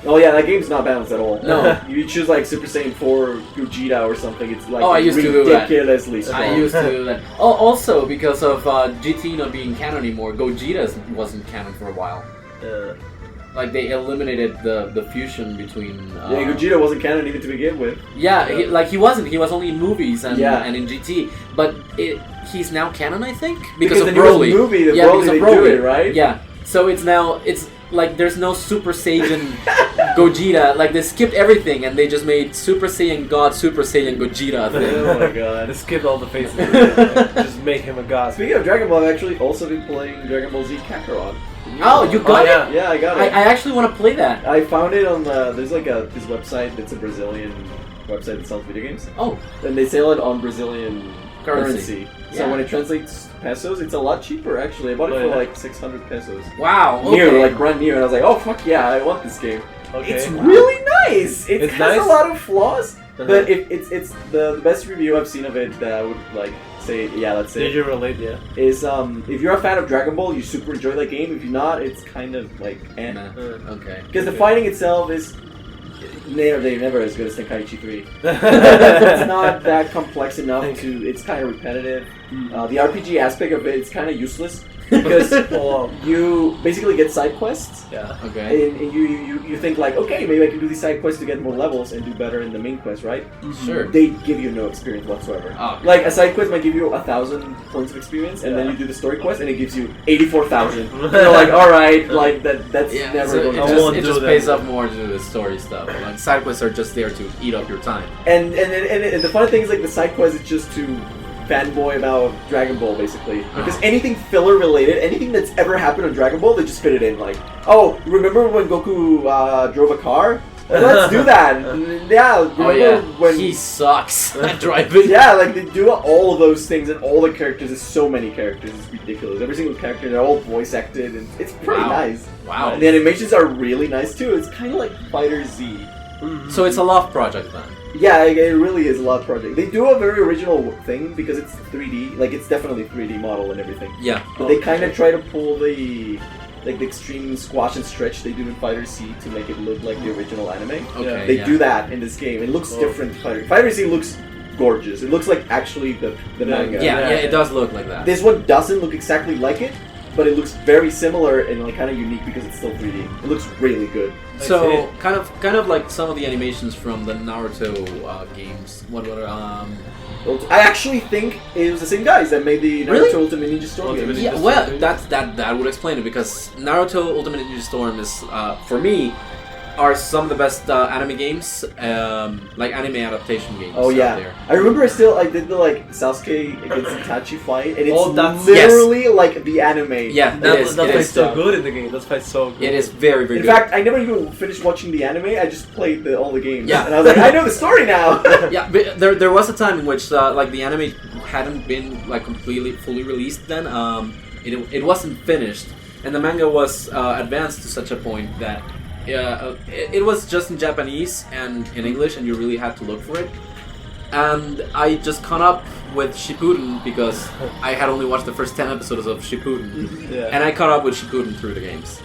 Oh yeah, that game's not balanced at all. No. You choose like Super Saiyan 4 Gogeta or something, it's like Oh, I used to do that. ridiculously strong. I used to do that. Oh, also because of GT not being canon anymore, Gogeta wasn't canon for a while. Like they eliminated the fusion between. Yeah, Gogeta wasn't canon even to begin with. Yeah, he wasn't. He was only in movies and Yeah. and in GT. But he's now canon, I think, Because of the newest Broly. movie, the yeah, Broly, because of they Broly. do it, right? Yeah. So it's like there's no Super Saiyan Gogeta. Like they skipped everything and they just made Super Saiyan God, Super Saiyan Gogeta thing. Oh my god. Just skip all the faces. Just make him a god. Speaking of Dragon Ball, I've actually also been playing Dragon Ball Z Kakarot. Oh, you got yeah. it? Yeah, I got I it. actually want to play that. I found it on there's like this website that's a Brazilian website that sells video games. Oh, And they sell it on Brazilian currency. So when it translates to pesos, it's a lot cheaper actually. I bought it for like 600 pesos. Wow. New, Okay. like brand new, and I was like, oh fuck yeah, I want this game. Okay. It's really nice. It It's has nice? a lot of flaws, Uh-huh. but it's the best review I've seen of it that I would like say. Yeah, that's Did it. you relate? Yeah. Is if you're a fan of Dragon Ball, you super enjoy that game. If you're not, it's kind of like eh. Okay. Because the Okay. fighting itself is they're never as good as Tenkaichi 3. It's not that complex enough to. It's kind of repetitive. The RPG aspect of it is kind of useless because you basically get side quests. Yeah. Okay. And you think like, okay, maybe I can do these side quests to get more levels and do better in the main quest, right? Sure. They give you no experience whatsoever. Oh, okay. Like a side quest might give you 1,000 points of experience, and then Yeah. you do the story quest, and it gives you 84,000. You're like, all right, like that's Yeah, never so going it to. won't just, it do just that. pays up more to do the story stuff. Like side quests are just there to eat up your time. And the funny thing is like the side quest is just to fanboy about Dragon Ball basically. Because anything filler related, anything that's ever happened on Dragon Ball, they just fit it in. Like, oh, remember when Goku drove a car? Well, let's do that. Yeah, remember when he sucks at driving. yeah, like they do all of those things, and all the characters. There's so many characters. It's ridiculous. Every single character, they're all voice acted, and it's pretty Wow. nice. Wow. And the animations are really nice too. It's kind of like Fighter Z. So it's a love project then. Yeah, it really is a lot project. They do a very original thing because it's 3D. Like it's definitely 3D model and everything. Yeah. But they kind of try to pull the extreme squash and stretch they do in Fighter Z to make it look like the original anime. Okay. They yeah. do that in this game. It looks different. Fighter Z looks gorgeous. It looks like actually the manga. Yeah, it does look like that. This one doesn't look exactly like it, but it looks very similar and like kind of unique because it's still 3D. It looks really good. So kind of like some of the animations from the Naruto games. What I actually think it was the same guys that made the Naruto Really? Ultimate Ninja Storm Ultimate game. Ninja Yeah, well, that would explain it because Naruto Ultimate Ninja Storm is for me are some of the best anime games, like anime adaptation games. Oh out yeah, there. I remember I did the like Sasuke against Itachi fight, and it's Oh, that's- literally like the anime. Yeah, That it is. that It fight's is. so good in the game. That fight's so good. It is very very In good. fact, I never even finished watching the anime. I just played all the games. Yeah. And I was like, I know the story now. Yeah, but there was a time in which like the anime hadn't been like completely fully released. Then it wasn't finished, and the manga was advanced to such a point that it was just in Japanese and in English, and you really had to look for it. And I just caught up with Shippuden because I had only watched the first 10 episodes of Shippuden, Yeah. and I caught up with Shippuden through the games.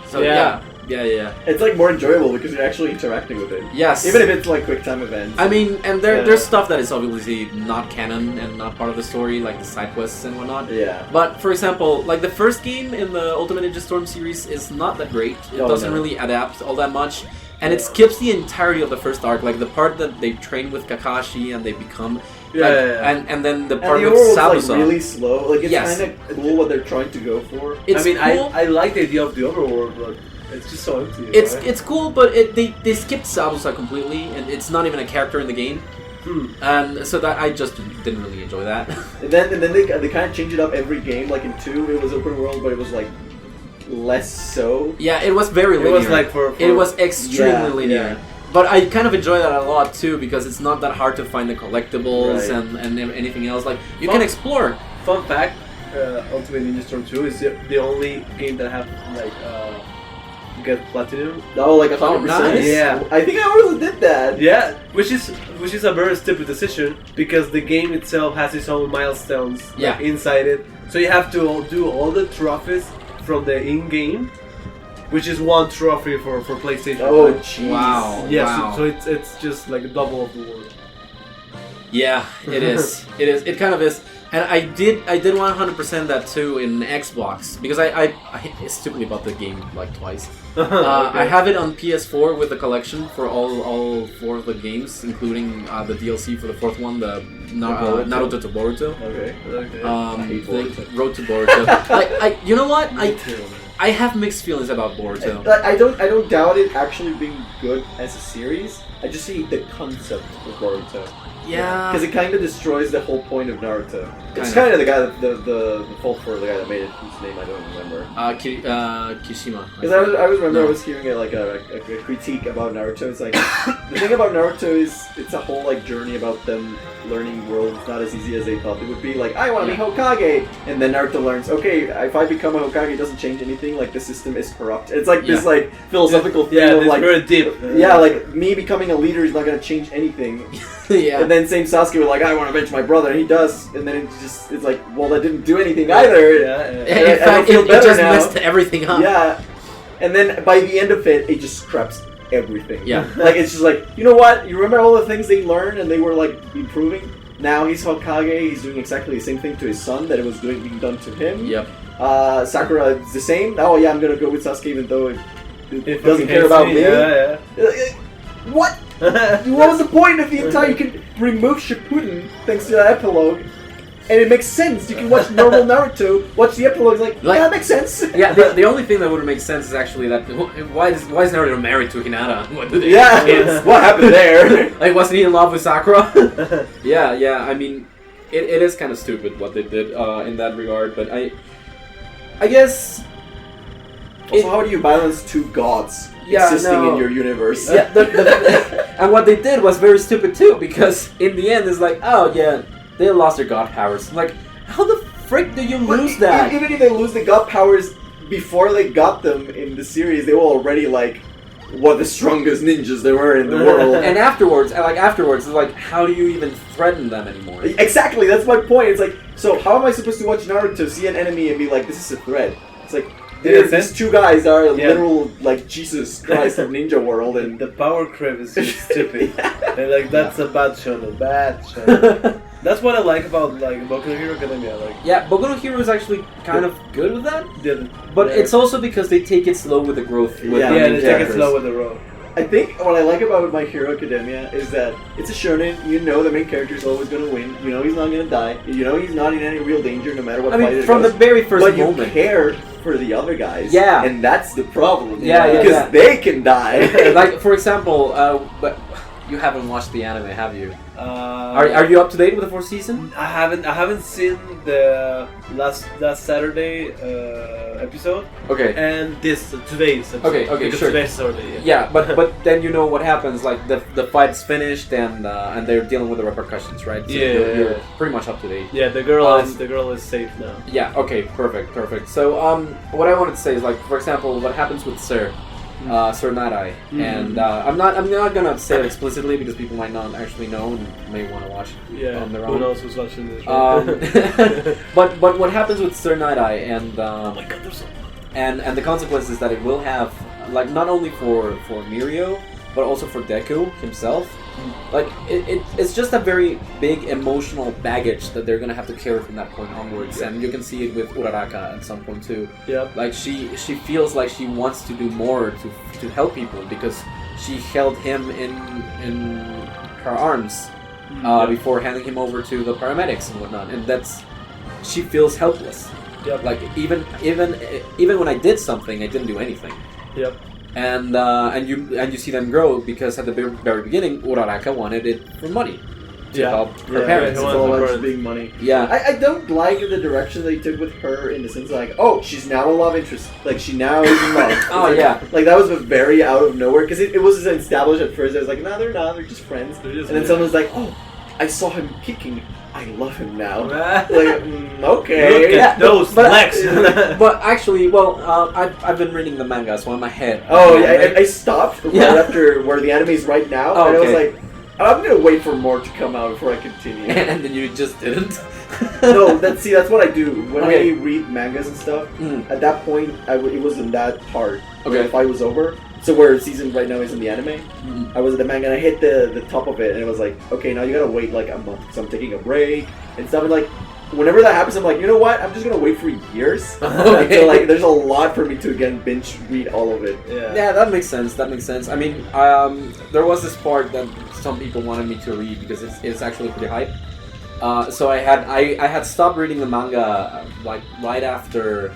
So yeah. It's like more enjoyable because you're actually interacting with it. Yes. Even if it's like quick time events. I mean, and Yeah. there's stuff that is obviously not canon and not part of the story, like the side quests and whatnot. Yeah. But for example, like the first game in the Ultimate Ninja Storm series is not that great. It Oh, doesn't no. really adapt all that much, and it skips the entirety of the first arc, like the part that they train with Kakashi and they become. And then the part And the with overall is Sabusa. like really slow. Like it's Yes. kind of cool what they're trying to go for. It's I mean, cool. I like the idea of the overworld, but it's just so empty. It's cool, but they skipped Sabusa completely, and it's not even a character in the game. And so that I just didn't really enjoy that. And then they kind of change it up every game. Like in 2, it was open world, but it was like less so. Yeah, it was very It linear. was like for It was extremely Yeah, linear. yeah. But I kind of enjoy that a lot too because it's not that hard to find the collectibles Right. and anything else. Like you Fun- can explore. Fun fact: Ultimate Ninja Storm 2 is the only game that have like get platinum. Oh, like 100%. nice. Yeah. I think I also did that. Yeah, which is a very stupid decision because the game itself has its own milestones Yeah. inside it. So you have to do all the trophies from the in-game, which is one trophy for PlayStation. Oh, 5. jeez. Wow. Yeah, Wow. so it's just like a double of the world. Yeah, it is. It is. It kind of is. And I did 100% that too in Xbox because I stupidly bought the game like twice. I have it on PS4 with the collection for all 4 of the games, including the DLC for the 4th one, the Naruto to Boruto. Okay. Okay. hate The Boruto. Road to Boruto. You know what? I have mixed feelings about Boruto. I don't doubt it actually being good as a series. I just hate the concept of Boruto. Yeah. Because it kind of destroys the whole point of Naruto. It's Kinda. kind of the guy, the fault for the guy that made it, whose name I don't remember. Kishima. Because I remember No. I was hearing a critique about Naruto. It's like the thing about Naruto is it's a whole like journey about them learning worlds not as easy as they thought it would be. Like I want to be Hokage, and then Naruto learns, okay, if I become a Hokage, it doesn't change anything. Like the system is corrupt. It's like this like philosophical thing of it's like very deep. yeah, like me becoming a leader is not gonna change anything. Yeah. And then same Sasuke was like, I want to avenge my brother, and he does, and then it's like, well, that didn't do anything either. Yeah. In I fact, feel it better just now. messed everything up. Yeah, and then by the end of it just scraps everything. Yeah. Like it's just like, you know what? You remember all the things they learned and they were like improving? Now he's Hokage, he's doing exactly the same thing to his son that it was being done to him. Yep. Sakura is the same. Oh yeah, I'm gonna go with Sasuke even though it It doesn't fucking care hates about me. Yeah. What? What was the point of the entire? You can remove Shippuden thanks to that epilogue, and it makes sense. You can watch normal Naruto, watch the epilogue, like yeah, that makes sense. Yeah, the only thing that would make sense is actually that why is Naruto married to Hinata? What do they Yeah, kids? what happened there? Like, wasn't he in love with Sakura? yeah. I mean, it is kind of stupid what they did in that regard, but I guess. Also, how do you balance two gods existing in your universe? Yeah, and what they did was very stupid too, because in the end it's like, oh yeah, they lost their god powers. Like, how the frick do you But lose that? Even if they lose the god powers before they got them in the series, they were already like what the strongest ninjas there were in the world. And afterwards, it's like, how do you even threaten them anymore? Exactly, that's my point. It's like, so how am I supposed to watch Naruto, see an enemy, and be like, this is a threat? It's like, these two guys are literal, like, Jesus Christ of Ninja World, and The power creep is just stupid. And like that's a bad show. That's what I like about like Boku no Hero Academia. Like Yeah, Boku no Hero is actually kind of good with that, but yeah. it's also because they take it slow with the growth. With Yeah, the yeah, new they take it characters. slow with the road. I think what I like about My Hero Academia is that it's a shonen. You know the main character is always going to win. You know he's not going to die. You know he's not in any real danger no matter what I fight mean, it from goes. the very first But moment. you care for the other guys. Yeah. And that's the problem. Yeah, Because they can die. Like, for example, but you haven't watched the anime, have you? Uh, Are you up to date with the fourth season? I haven't seen the last Saturday episode Okay. and today's episode. Okay, because sure. Today's Saturday. Yeah, but then you know what happens. Like the fight's finished and they're dealing with the repercussions, right? So you're pretty much up to date. Yeah, the girl is safe now. Yeah. Okay. Perfect. So what I wanted to say is, like, for example, what happens with Sir Night-Eye, and I'm not gonna say it explicitly because people might not actually know and may want to watch Yeah, on their who own. knows who's watching this? Right? But what happens with Sir Night-Eye and oh my god, there's so and the consequence is that it will have, like, not only for Mirio but also for Deku himself. Like, it's just a very big emotional baggage that they're gonna have to carry from that point onwards, and you can see it with Uraraka at some point too. Yeah. Like, she feels like she wants to do more to help people because she held him in her arms before handing him over to the paramedics and whatnot, and she feels helpless. Yep. Like, even when I did something, I didn't do anything. Yep. And you see them grow because at the very beginning, Uraraka wanted it for money to help her parents. It's all about just being money. Yeah. I don't like the direction they took with her in the sense like, oh, she's now a love interest. Like, she now is in love. Oh, yeah. Like, that was a very out of nowhere, because it was established at first. I was like, no, they're not, they're just friends. And then someone's like, oh, I saw him kicking. I love him now. Like, okay. Look at those legs. But actually, well, I've been reading the manga, so in my head. Oh, yeah, I stopped right after where the anime is right now, and I was like, I'm gonna wait for more to come out before I continue. And then you just didn't? No, that's what I do. When I read mangas and stuff, at that point, it wasn't that hard. Okay. The fight was over. So where season right now is in the anime, I was at the manga and I hit the top of it, and it was like, okay, now you gotta wait like a month, so I'm taking a break and stuff. And like, whenever that happens, I'm like, you know what? I'm just gonna wait for years until like there's a lot for me to again binge read all of it. Yeah, that makes sense. I mean, there was this part that some people wanted me to read because it's actually pretty hype. So I had stopped reading the manga like right after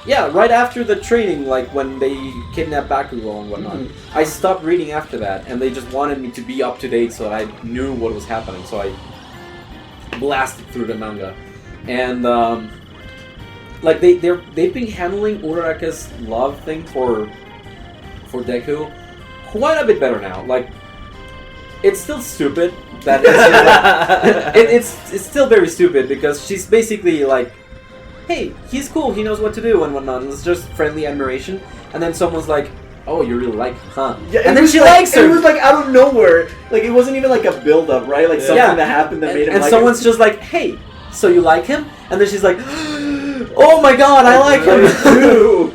Yeah, right after the training, like when they kidnapped Bakugo and whatnot. I stopped reading after that, and they just wanted me to be up to date so I knew what was happening. So I blasted through the manga, and like they've been handling Uraraka's love thing for Deku quite a bit better now. Like, it's still stupid that it's still very stupid because she's basically like, hey, he's cool, he knows what to do and whatnot, and it's just friendly admiration, and then someone's like, oh, you really like him, huh? Yeah, and then she likes her. It was like out of nowhere. Like, it wasn't even like a build up, right? Like something that happened that made him and like someone's just like, hey, so you like him? And then she's like, oh my god, I like him too.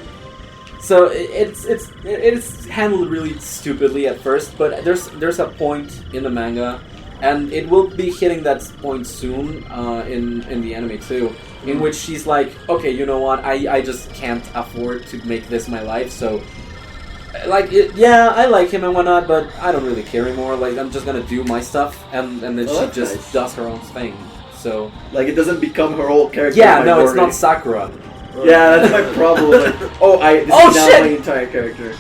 So it's handled really stupidly at first, but there's a point in the manga, and it will be hitting that point soon in the anime too, in which she's like, okay, you know what, I just can't afford to make this my life, so like I like him and whatnot, but I don't really care anymore. Like, I'm just gonna do my stuff, and then she just does her own thing. So like, it doesn't become her whole character. Yeah, no, it's not Sakura. Yeah, that's my problem. Like, this is now shit! my entire character.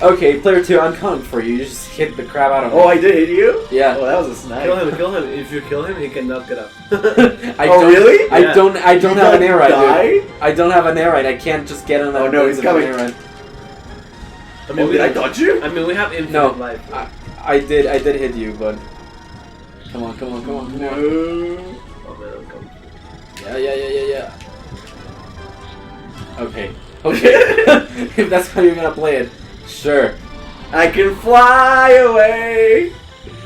Okay, player 2, I'm coming for you. You just hit the crap out of me. Oh, I did hit you? Yeah. Oh, that was a snipe. Kill him. If you kill him, he cannot get up. Really? I don't have an AirRide, dude. I don't have an AirRide. I can't just get on that. Oh no, he's coming. I mean, did I dodge you? I mean, we have infinite life. I did hit you, but come on. No. Oh man, I'm coming. Yeah. Okay. If that's how you're gonna play it, sure. I can fly away.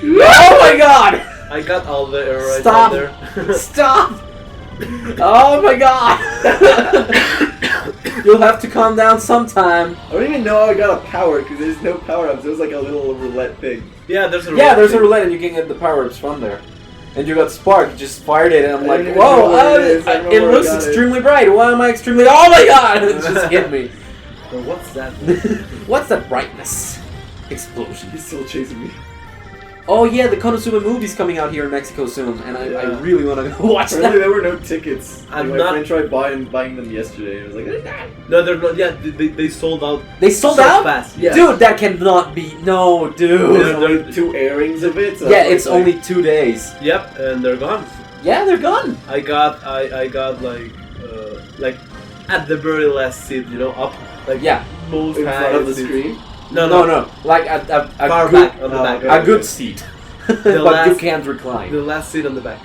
Oh my god! I got all the AirRides Stop! out there. Stop! Oh my god! You'll have to calm down sometime. I don't even know how I got a power because there's no power ups. It was like a little roulette thing. Yeah, there's a roulette and you can get the power-ups from there. And you got Spark, you just fired it, and I'm like, didn't even whoa, know what it is. I don't know it where I looks got it. extremely bright. Why am I extremely... Oh my god! It just hit me. But what's that? What's that brightness? Explosion. He's still chasing me. Oh yeah, the Konosuba movie's coming out here in Mexico soon, and I really want to go watch Apparently that. there were no tickets. I'm my not- friend tried buying them yesterday. I was like, No, they're not. Yeah, they sold out. They sold so out? fast. Yeah. Dude, that cannot be... No, dude. there's only 2 airings of it. So Yeah, I was it's like, only 2 days. Yep, and they're gone. Yeah, they're gone. I got like at the very last seat, up like Yeah. most in front of the seat. screen. No. Like a Far good, back on the Oh, back. okay. a good seat. But last- you can't recline. The last seat on the back.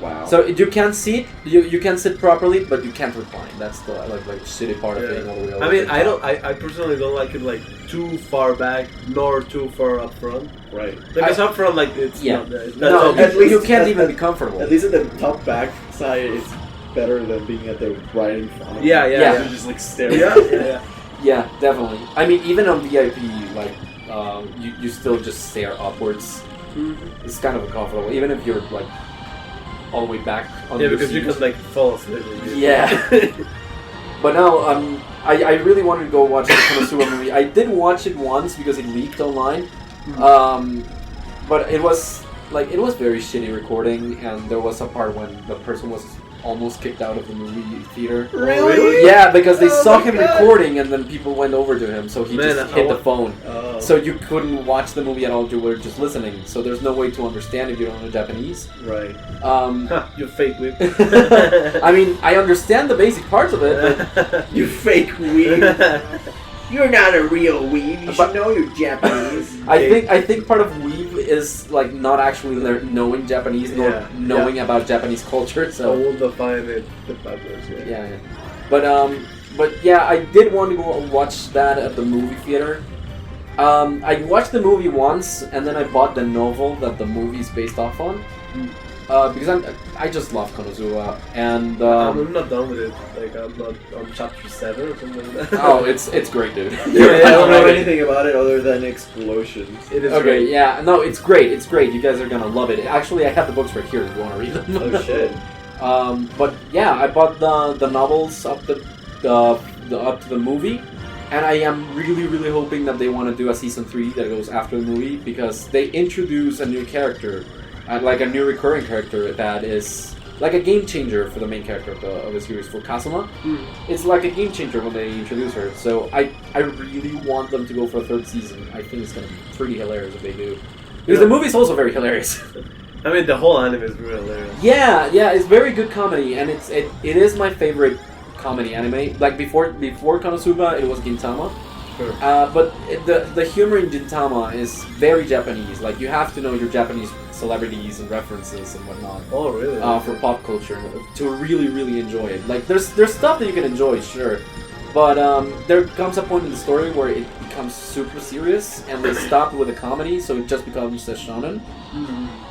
Wow. So you can sit, you can sit properly, but you can't recline. That's the like shitty part of Yeah. being all the way over. I mean, the I top. don't. I personally don't like it like too far back nor too far up front. right. Because up front, like it's Yeah. not there. That's No, all. at least- you can't at- even at- be comfortable. At least at the top back side, it's better than being at the right in front of Yeah, you. yeah. You're just like staring. Yeah. Yeah, definitely. I mean, even on VIP, like you still just stare upwards. Mhm. It's kind of uncomfortable, even if you're like all the way back on Yeah, your because you seat. could like fall asleep. Yeah. But no, I really wanted to go watch the Konosuba movie. I did watch it once because it leaked online. But it was very shitty recording, and there was a part when the person was almost kicked out of the movie theater. Really? Yeah, because they Oh saw my him God. recording, and then people went over to him, so he Man, just I hit the want- phone. Oh. So you couldn't watch the movie at all, you were just listening. So there's no way to understand if you don't know Japanese. right. You fake whip. I mean, I understand the basic parts of it, but You fake weeb. You're not a real weeb. You But- should know you're Japanese. I think part of weeb is like not actually knowing Japanese nor Yeah, knowing about Japanese culture. I So will define it the backwards. yeah. But yeah, I did want to go watch that at the movie theater. I watched the movie once, and then I bought the novel that the movie is based off on. Because I just love Konosuba, and I'm not done with it. Like I'm not on chapter 7 or something like that. oh, it's great, dude. I don't know anything about it other than explosions. It is Okay, great. yeah, no, it's great. It's great. You guys are gonna love it. Actually, I have the books right here. If you want to read them. Oh shit. But yeah, I bought the novels up up to the movie, and I am really hoping that they want to do a season 3 that goes after the movie, because they introduce a new character, like a new recurring character that is like a game changer for the main character of the series, for Kazuma. It's like a game changer when they introduce her. So I really want them to go for a third season. I think it's gonna be pretty hilarious if they do. Because the movie's also very hilarious. I mean, the whole anime is really hilarious. Yeah, it's very good comedy, and it is my favorite comedy anime. Like before Konosuba, it was Gintama. Sure. But the humor in Gintama is very Japanese. Like, you have to know your Japanese celebrities and references and whatnot. Oh, really? For pop culture to really enjoy it. Like, there's stuff that you can enjoy, sure, but there comes a point in the story where it becomes super serious, and they stop with a comedy, so it just becomes a shonen.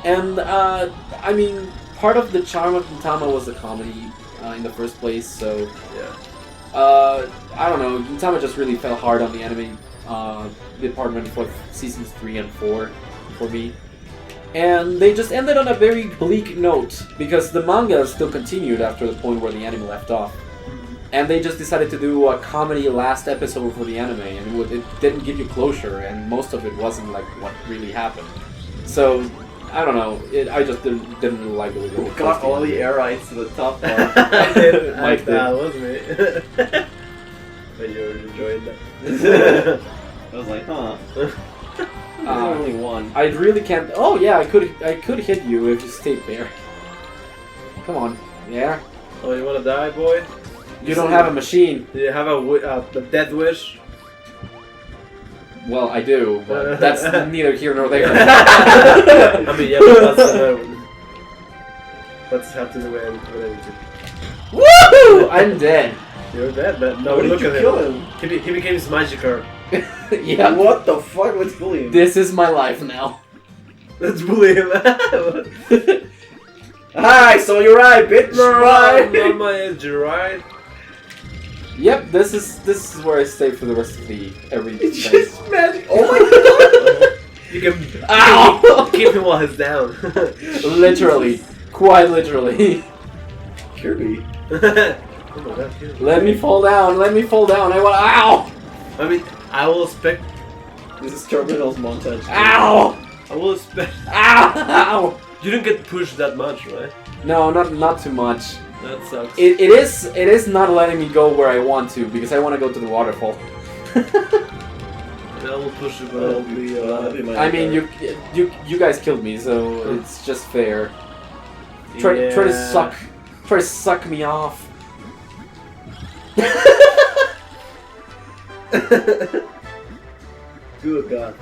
And I mean, part of the charm of Gintama was the comedy in the first place. So yeah. I don't know. Gintama just really fell hard on the anime department for seasons 3 and 4 for me. And they just ended on a very bleak note, because the manga still continued after the point where the anime left off. And they just decided to do a comedy last episode for the anime, and it didn't give you closure, and most of it wasn't like what really happened. So, I don't know. I just didn't really like it. Who got all the air rights to the top part? I did. Mike did. That was me. But you were enjoying that. I was like, huh. There's only one. I really can't. Oh yeah, I could hit you if you stayed there. Come on, yeah. Oh, you wanna die, boy? You don't have a machine. Do you have a death wish? Well, I do, but that's neither here nor there. I mean, yeah, but that's have to do with anything. Woo! I'm dead. You're dead, man. No, What did look you at kill him. him? He became his Magikarp. Yeah. What the fuck? Let's bully him. This is my life now. Let's bully him. Hi, so you're right, bitch. Right, not my edge, right? Yep, this is where I stay for the rest of every It's night. just magic. Oh my god. You can Ow! keep him while he's down. Literally, quite literally. Kirby. Oh my God, Kirby. Let me fall down. Let me fall down. I want. Ow! I mean, I will expect. This is Terminal's montage. Ow! I will expect. Ow! You didn't get pushed that much, right? No, not too much. That sucks. It is not letting me go where I want to, because I want to go to the waterfall. I will push you, but I'll be. That'll be my I mean, you guys killed me, so it's just fair. Try to suck me off. Good God.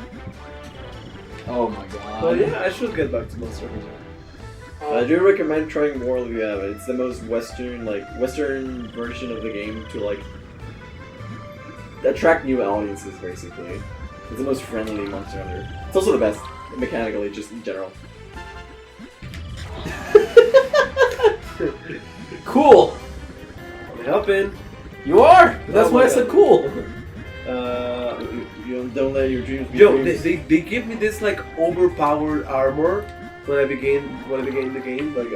Oh my god. Well, yeah, I should get back to Monster Hunter. I do recommend trying World if you have it. It's the most Western version of the game to attract new audiences, basically. It's the most friendly Monster Hunter. It's also the best mechanically, just in general. Cool. I'm helping. You are. That's Oh why my I said God. cool. You don't let your dreams be Yo, dreams. they give me this like overpowered armor when I began the game. Like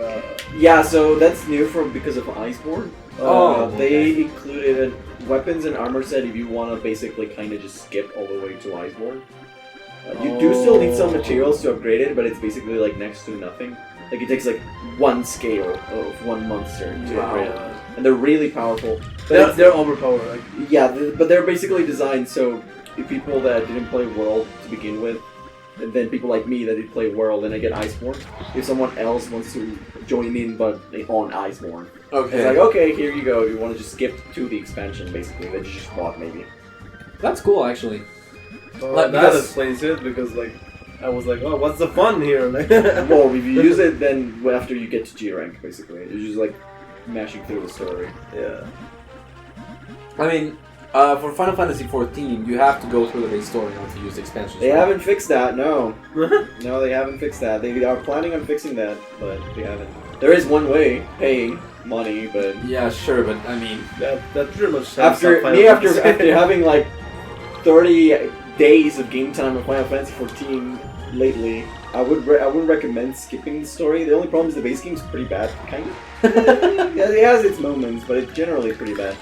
Yeah, so that's new because of Iceborne. Oh, They included a weapons and armor set if you want to basically kind of just skip all the way to Iceborne. You do still need some materials to upgrade it, but it's basically like next to nothing. Like it takes like one scale of one monster to upgrade it. And they're really powerful. But they're overpowered. Like, yeah, but they're basically designed so if people that didn't play World to begin with, and then people like me that did play World and I get Iceborne, if someone else wants to join in but on Iceborne, Okay. it's like, okay, here you go. If you want to just skip to the expansion, basically, that you just bought, maybe. That's cool, actually. that because- explains it because like I was like, oh, what's the fun here? Like, Well, if you use it, then after you get to G rank, basically, it's just like mashing through the story. yeah. I mean, for Final Fantasy XIV, you have to go through the base story in order to use the expansions. They right? haven't fixed that. No, no, they haven't fixed that. They are planning on fixing that, but they haven't. There is one way, paying money, but Yeah, sure, but I mean, That pretty much sums after up Final Fantasy. after having like 30 days of game time of Final Fantasy 14 lately, I wouldn't recommend skipping the story. The only problem is the base game's pretty bad, kind of. Yeah, it has its moments, but it's generally pretty bad.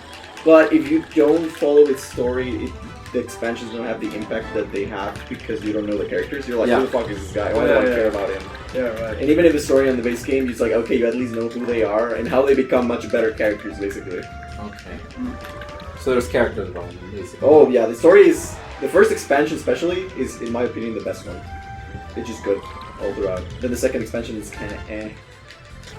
But if you don't follow its story, the expansions don't have the impact that they have because you don't know the characters. You're like, Yeah. who the fuck is this guy? Why do I care about him? Yeah, right. And even if the story on the base game, it's like, okay, you at least know who they are and how they become much better characters, basically. Okay. So there's character development, basically. Oh yeah, the story is the first expansion, especially, is in my opinion the best one. It's just good all throughout. Then the second expansion is kind of eh.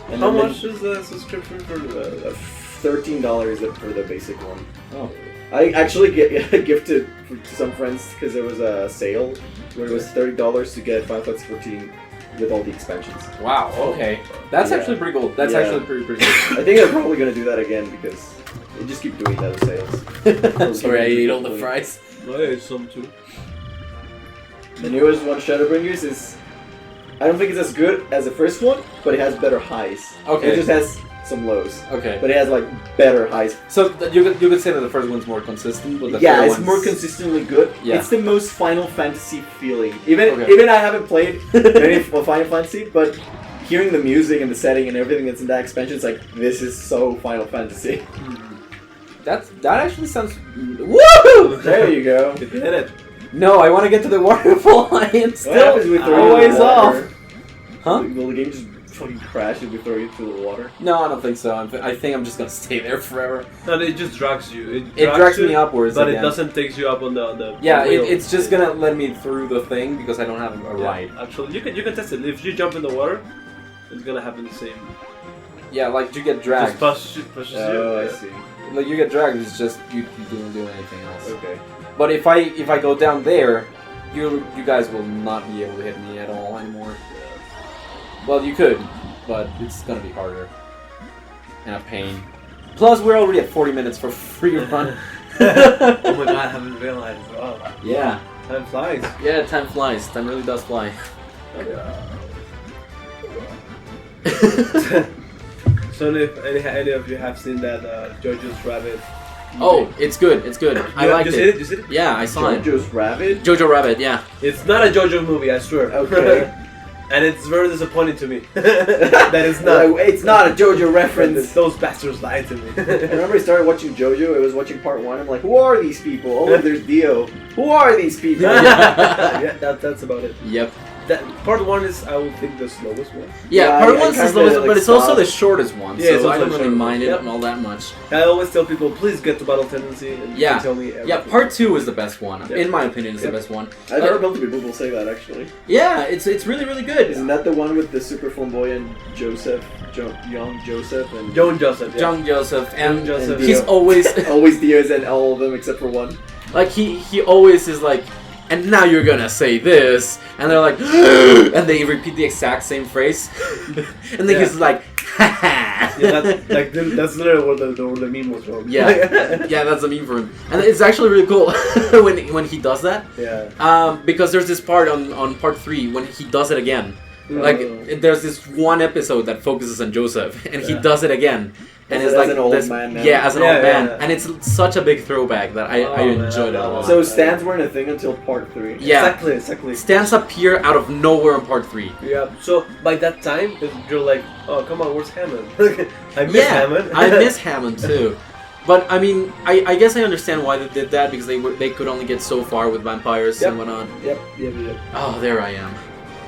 And How then much is the subscription for the? $13 for the basic one. Oh. I actually gifted to some friends because there was a sale where it was $30 to get Final Fantasy 14 with all the expansions. Wow. Okay. That's Yeah. actually pretty cool. That's Yeah. actually pretty good. I think they're probably gonna do that again because they just keep doing that with sales. I'm sorry, I ate all the fries. I ate some too. The newest one, Shadowbringers, is I don't think it's as good as the first one, but it has better highs. Okay. It just has some lows, Okay. but it has like better highs. So you could say that the first one's more consistent, but the Yeah, third it's one's... more consistently good. Yeah. It's the most Final Fantasy feeling. Even Okay. even I haven't played many of Final Fantasy, but hearing the music and the setting and everything that's in that expansion, it's like this is so Final Fantasy. That actually sounds... Woo! There you go. You did it. No, I want to get to the waterfall. I am What still happens if we throw you always in the off. water? Huh? Will the game just fucking crash if we throw you through the water? No, I don't think so. I think I'm just gonna stay there forever. No, it just drags you. It drags you, me upwards but again. it doesn't take you up on the. Yeah, wheel. it's just gonna let me through the thing because I don't have a ride. Actually, you can test it. If you jump in the water, it's gonna happen the same. Yeah, like you get dragged. Just pushes you. Oh, I Yeah. see. Like you get dragged. It's just you don't do anything else. Okay. But if I go down there, you guys will not be able to hit me at all anymore. Well, you could, but it's gonna be harder and a pain. Plus, we're already at 40 minutes for free run. Oh my god, I haven't realized. Wow. Yeah, Time flies. yeah. Time flies. Time really does fly. So if any of you have seen that JoJo's Rabbit. Oh, it's good. It's good. I liked you it. see it. You see it? Yeah, I saw it. Jojo's Rabbit? Jojo Rabbit. Yeah. It's not a JoJo movie, I swear. Okay. And it's very disappointing to me. That is not. It's not a JoJo reference. Those bastards lied to me. I remember I started watching JoJo. I was watching part 1. I'm like, who are these people? Oh, look, there's Dio. Who are these people? Yeah, that's about it. Yep. That part 1 is, I would think, the slowest one. Yeah, Yeah, part I one's the kinda, slowest, like, but it's also the stopped. shortest one. Yeah, it's so also I don't the really shortest mind one. it all that much. I always tell people, please get to Battle Tendency and you Yeah. can tell me everything. Yeah, part 2 is the best one. Yeah. In my opinion, is Yep. the best one. I've heard multiple people say that, actually. Yeah, it's really good. Isn't that the one with the super flamboyant Joseph, young Joseph, and Joan Joseph, yeah. John Joseph, and Joseph. he's Dio. always always Dio's and all of them except for one. like he always is like, and now you're gonna say this, and they're like, and they repeat the exact same phrase, and then Yeah. he's like, ha Yeah, that's literally where the meme was from. Yeah, yeah, that's a meme for him, and it's actually really cool when he does that. Yeah. Because there's this part on part 3 when he does it again. Like there's this one episode that focuses on Joseph, and he Yeah. does it again, and As it's an like old this, man now. yeah, as an Yeah, old man, yeah. and it's such a big throwback that I Oh, man, enjoyed it a that lot. was- So stands weren't a thing until part 3. Yeah, Exactly. stands appear out of nowhere in part 3. Yeah. So by that time, you're like, oh come on, where's Hammond? I miss Yeah, Hammond. I miss Hammond too. But I mean, I guess I understand why they did that because they could only get so far with vampires Yep. and whatnot. Yep. Oh, there I am,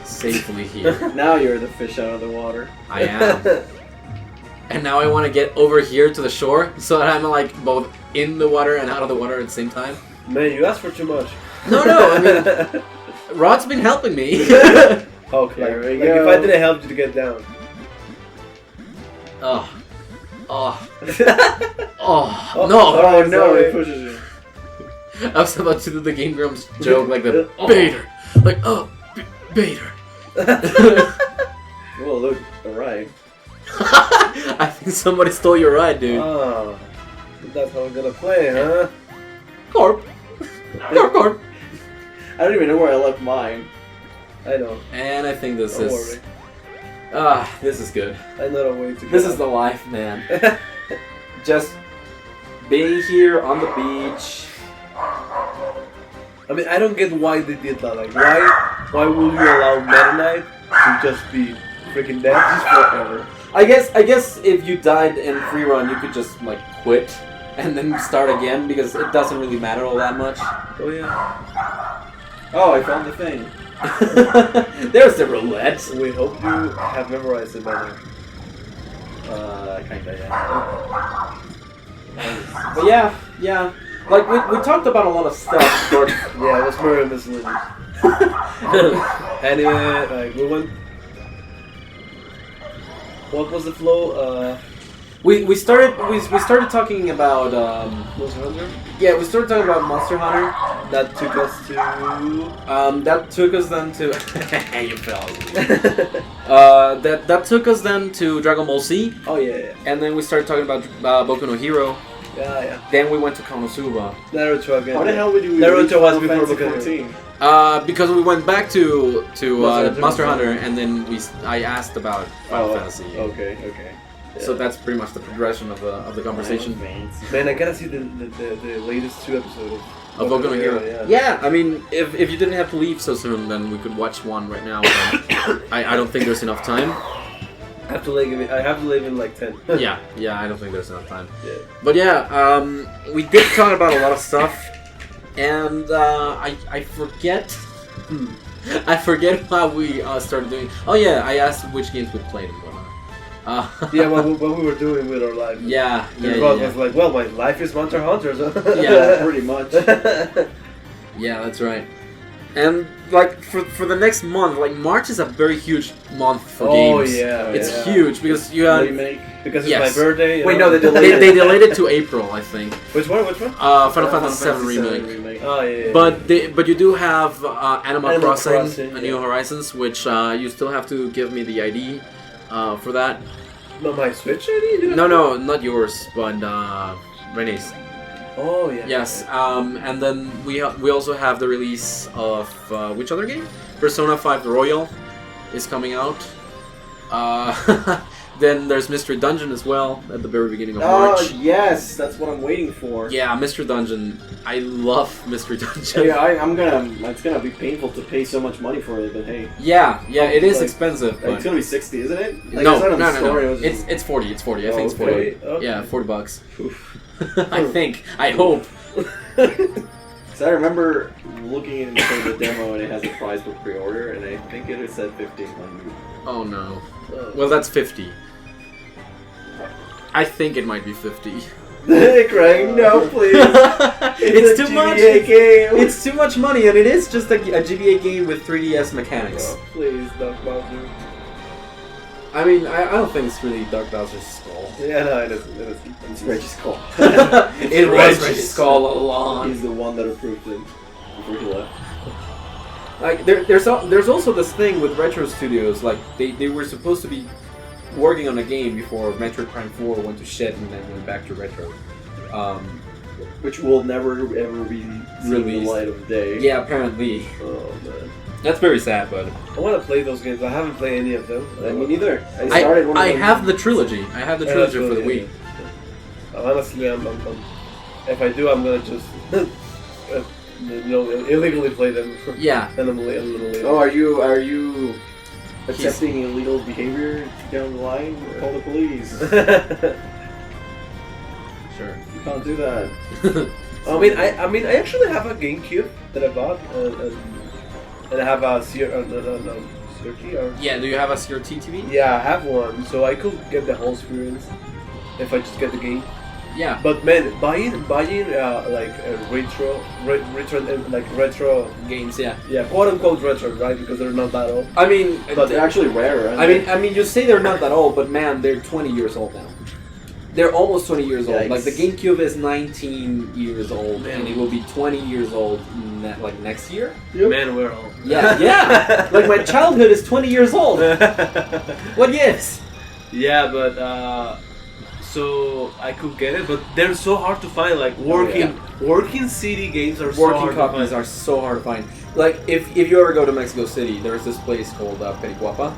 safely here. Now you're the fish out of the water. I am. And now I want to get over here to the shore so that I'm like both in the water and out of the water at the same time. Man, you asked for too much. No, I mean, Rod's been helping me. Okay. There we Like go. if I didn't help you to get down. Oh, oh, Oh, no! Oh no, sorry. it pushes you. I was about to do the Game Grumps joke like the Oh. Bader, like Bader. Well, look, alright. I think somebody stole your ride, dude. Oh, that's how we're gonna play, huh? Corp. Corp. I don't even know where I left mine. I know. And I think this Don't is... worry. this is good. I know a way to get This is out. the life, man. Just being here on the beach. I mean, I don't get why they did that. Like, why will you allow Meta Knight to just be freaking dead just forever? I guess if you died in free run, you could just like quit and then start again because it doesn't really matter all that much. Oh yeah. Oh, I found the thing. There's the roulette. We hope you have memorized it by now. Kinda, yeah. But yeah. Like we talked about a lot of stuff, but Yeah, it was very misleading. Anyway, like we went. What was the flow? we started talking about Monster Hunter. yeah, we started talking about Monster Hunter. That took us to. That took us then to you fell. That took us then to Dragon Ball Z, Oh yeah. and then we started talking about Boku no Hero. Yeah. Then we went to Konosuba. Naruto again. How the hell would you Naruto was Final before Fantasy Boku 14? Because we went back to Monster Monster Hunter. Hunter, and then I asked about Final Fantasy. Okay. So that's pretty much the progression of the conversation. Man, I gotta see the latest 2 episodes Of Boku no Hero. Yeah. Yeah, I mean, if you didn't have to leave so soon, then we could watch one right now. I don't think there's enough time. I have to leave in like 10. Yeah, I don't think there's enough time. Yeah. But yeah, we did talk about a lot of stuff, and I forget. I forget how we started doing. Oh yeah, I asked which games we played and whatnot. Yeah, what we were doing with our life. Yeah. was like, well, my life is Monster Hunter. So. Yeah, pretty much. Yeah, that's right. And like for the next month, like March is a very huge month for games. Yeah, It's huge because you have Remake. because it's Yes. my birthday. you Wait, know? no, they delayed they delayed it to April, I think. Which one? Final Fantasy VII remake. Oh yeah. But you do have Animal Crossing, Crossing, A New Horizons, which you still have to give me the ID for that. no, my Switch ID. No, not yours, but Renee's. Oh yeah. Yes, and then we also have the release of which other game? Persona 5 Royal is coming out. Then there's Mystery Dungeon as well at the very beginning of March. Oh yes, that's what I'm waiting for. Yeah, Mystery Dungeon. I love Mystery Dungeon. Yeah, I'm gonna. It's gonna be painful to pay so much money for it, but hey, Yeah, it is Like, expensive. it's But gonna be 60, isn't it? Like, no, it's not on the no. story, it was just- It's 40. It's 40. I think it's okay. 40. Okay. Yeah, $40. I think. I hope. Cause I remember looking into the demo and it has a price for pre-order, and I think it said 1,500. Oh no. Oh. Well, that's 50. I think it might be 50. Craig, no, please. It's a too much. GBA game. It's too much money, and it is just a GBA game with 3DS mechanics. Oh, please, Doc Bowser. I mean, I don't think it's really Dark Bowser's skull. Yeah, no, it isn't. It's Reggie's call. It was Reggie's Reggie's skull all along. He's the one that approved it before he left. Like there's also this thing with Retro Studios. Like they were supposed to be working on a game before Metroid Prime 4 went to shit and then went back to Retro. Which will never ever be seen in the Released. light of day. Yeah, apparently. Oh man. That's very sad, but I want to play those games. I haven't played any of them. Me neither. I started one of I them. have the trilogy. I have the Yeah, trilogy that's for the really- Wii. Honestly, I'm if I do, I'm gonna just illegally play them. Yeah. And I'm a little. Oh, are you accepting illegal behavior down the line? Call the police. Sure. You can't do that. I mean, I actually have a GameCube that I bought, and I have a CRT or Yeah, do you have a CRT TV? yeah, I have one, so I could get the whole experience if I just get the game. Yeah. But man, buying like retro Games, yeah. quote unquote retro, right? Because they're not that old. I mean, But They're actually rare. Aren't I they? mean, you say they're not that old, but man, they're 20 years old now. They're almost 20 years old. Yikes. Like the GameCube is 19 years old, Man. and it will be 20 years old like next year. Man, we're old. Yeah. Like my childhood is 20 years old. What gives? Yeah, but so I could get it, but they're so hard to find. Like working CD games are so Working hard copies to find. are so hard to find. Like if you ever go to Mexico City, there's this place called Pericuapa,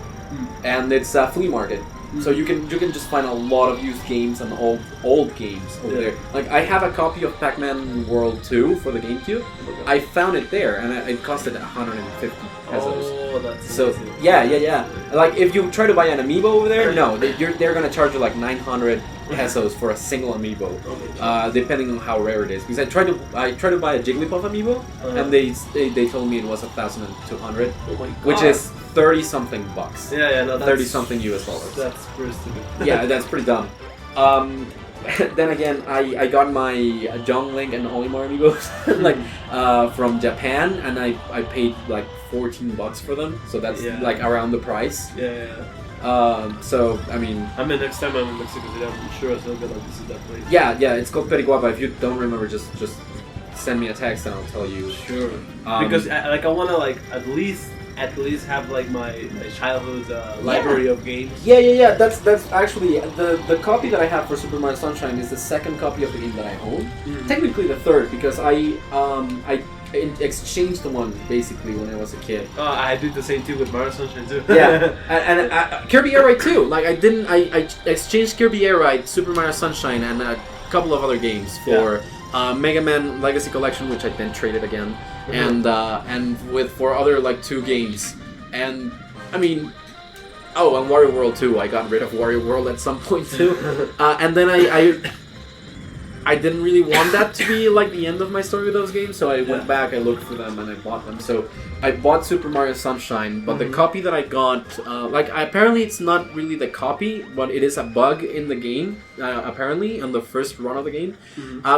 and it's a flea market. So you can just find a lot of used games and old games over there. Like I have a copy of Pac-Man World 2 for the GameCube. I found it there, and it costed 150 pesos. Oh, that's So amazing. yeah. Like if you try to buy an amiibo over there, no, they're gonna charge you like 900 pesos for a single amiibo, Oh my God. depending on how rare it is. Because I tried to buy a Jigglypuff amiibo, and they told me it was 1,200, Oh my God. which is 30 something bucks, Yeah, no, that's 30 something US dollars. That's pretty stupid. Yeah, that's pretty dumb. Then again, I got my John Link and Olimar amiibos like from Japan, and I paid like 14 bucks for them, so that's like around the price. Yeah. So I mean, Next time I'm in Mexico City, I'm sure I'll gonna visit that place. yeah, it's called Periguapa. If you don't remember, just send me a text and I'll tell you. Sure. Because I wanna like at least have like my childhood library of games. Yeah. That's actually the copy that I have for Super Mario Sunshine is the second copy of the game that I own. Technically the third, because I exchanged the one basically when I was a kid. I did the same too with Mario Sunshine too. Yeah, and Kirby AirRide too. Like I exchanged Kirby AirRide, Super Mario Sunshine, and a couple of other games for Mega Man Legacy Collection, which I then traded again, and for other like 2 games, and I mean. Oh, and Wario World 2. I got rid of Wario World at some point too, and then I didn't really want that to be like the end of my story with those games, so I went back, I looked for them, and I bought them. So I bought Super Mario Sunshine, but the copy that I got, apparently it's not really the copy, but it is a bug in the game, apparently, on the first run of the game.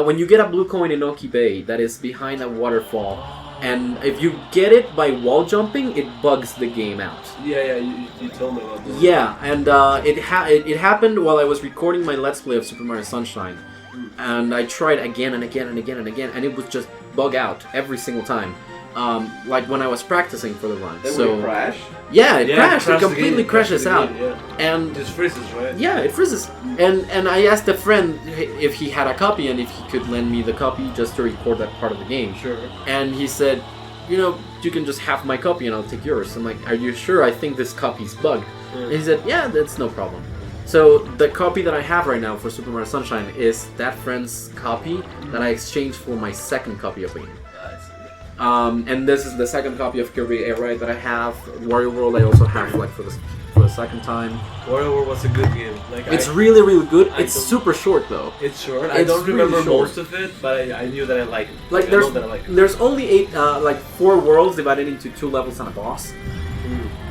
When you get a blue coin in Oki Bay that is behind a waterfall, and if you get it by wall jumping, it bugs the game out. Yeah, you told me about that. Yeah, and it happened while I was recording my Let's Play of Super Mario Sunshine. And I tried again and again and again and again, and it would just bug out every single time. Like when I was practicing for the run. Then would it crash? Yeah, it crashed. It crashed completely again, crashes out. Yeah. And It just freezes, right? yeah, it freezes. And I asked a friend if he had a copy and if he could lend me the copy just to record that part of the game. Sure. And he said, you can just have my copy and I'll take yours. I'm like, are you sure? I think this copy's bugged. And he said, yeah, that's no problem. So the copy that I have right now for Super Mario Sunshine is that friend's copy that I exchanged for my second copy of the game. And this is the second copy of Kirby AirRide that I have. Wario World I also have like for the second time. Wario World was a good game. Like It's really, really good. It's super short though. It's short. It's I don't remember really short. most of it, but I knew that I liked it. Like I know that I liked it. there's only 4 worlds divided into 2 levels and a boss.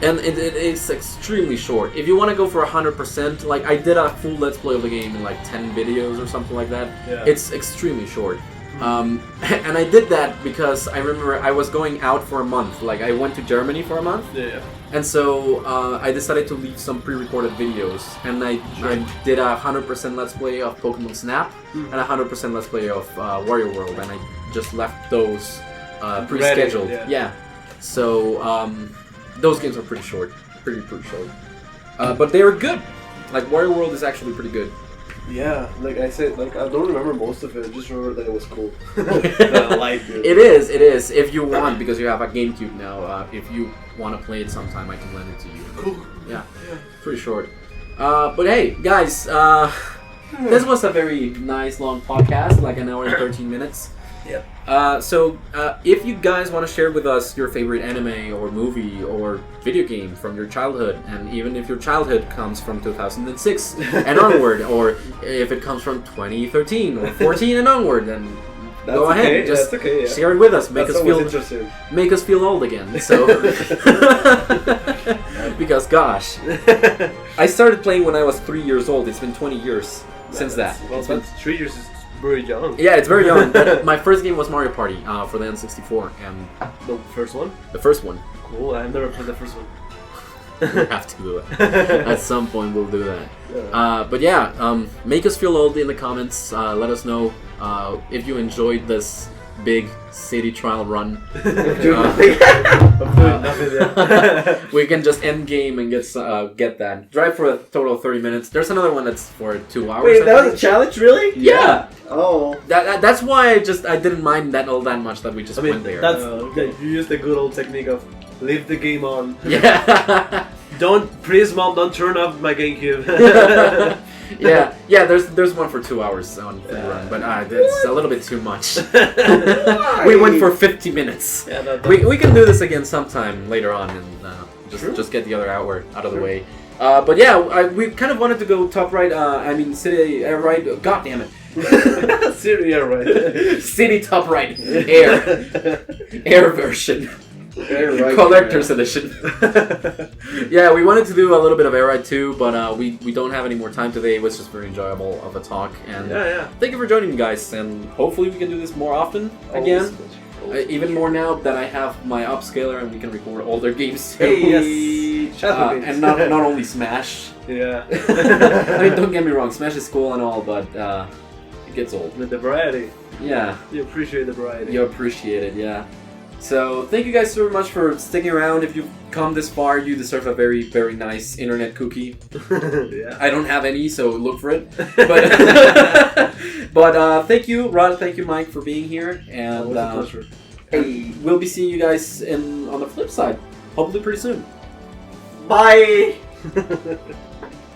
And it is extremely short. If you want to go for 100%, like I did a full Let's Play of the game in like 10 videos or something like that. Yeah. It's extremely short. And I did that because I remember I was going out for a month. Like I went to Germany for a month. Yeah. And so I decided to leave some pre-recorded videos. And I did a 100% Let's Play of Pokemon Snap and a 100% Let's Play of Wario World. And I just left those pre-scheduled. Ready, Yeah. So those games are pretty short. Pretty short. But they were good. Like Wario World is actually pretty good. Yeah, like I said, like I don't remember most of it. I just remember that it was cool. That I liked it. It is. If you want, because you have a GameCube now, if you want to play it sometime, I can lend it to you. Cool. Yeah, pretty short. But hey, guys, this was a very nice long podcast, like an hour and 13 minutes. Yep. So if you guys want to share with us your favorite anime or movie or video game from your childhood, and even if your childhood comes from 2006 and onward, or if it comes from 2013 or 14 and onward, then go ahead, okay. just That's okay, yeah. share it with us. Make That's us always feel interesting. make us feel old again. So because gosh, I started playing when I was 3 years old. It's been 20 years since that. Well, It's been- 3 years is very young. yeah, it's very young. But my first game was Mario Party for the N64, and The first one? the first one. Cool, I've never played the first one. We have to do it. At some point, we'll do that. Yeah. But yeah, make us feel old in the comments. Let us know if you enjoyed this big city trial run. Doing Uh, nothing. I'm doing nothing there. We can just end game and get that. Drive for a total of 30 minutes. There's another one that's for 2 hours. Wait, I that was think. a challenge, really? Yeah. Oh. That's why I didn't mind that all that much that we just I mean, went there. that's okay. you use the good old technique of leave the game on. Yeah. Please, mom, don't turn off my GameCube. Yeah. There's one for 2 hours on free run, but that's a little bit too much. We went for 50 minutes. Yeah, We can do this again sometime later on and just get the other hour out of the way. But yeah, we kind of wanted to go top right. City AirRide. God damn it. City AirRide. City top right air version. AirRide, Collector's edition. Yeah, we wanted to do a little bit of AirRide too, but we don't have any more time today. It was just very enjoyable of a talk, and thank you for joining me, guys. And hopefully we can do this more often again. Even more now that I have my upscaler and we can record older games too. Hey, yes. And not only Smash. Yeah. I mean, don't get me wrong, Smash is cool and all, but it gets old. With the variety. Yeah. You appreciate the variety. You appreciate it, yeah. So thank you guys so much for sticking around. If you've come this far, you deserve a very, very nice internet cookie. Yeah. I don't have any, so look for it. But, but thank you, Rod. Thank you, Mike, for being here. And It was a pleasure. hey, we'll be seeing you guys on the flip side, hopefully pretty soon. Bye!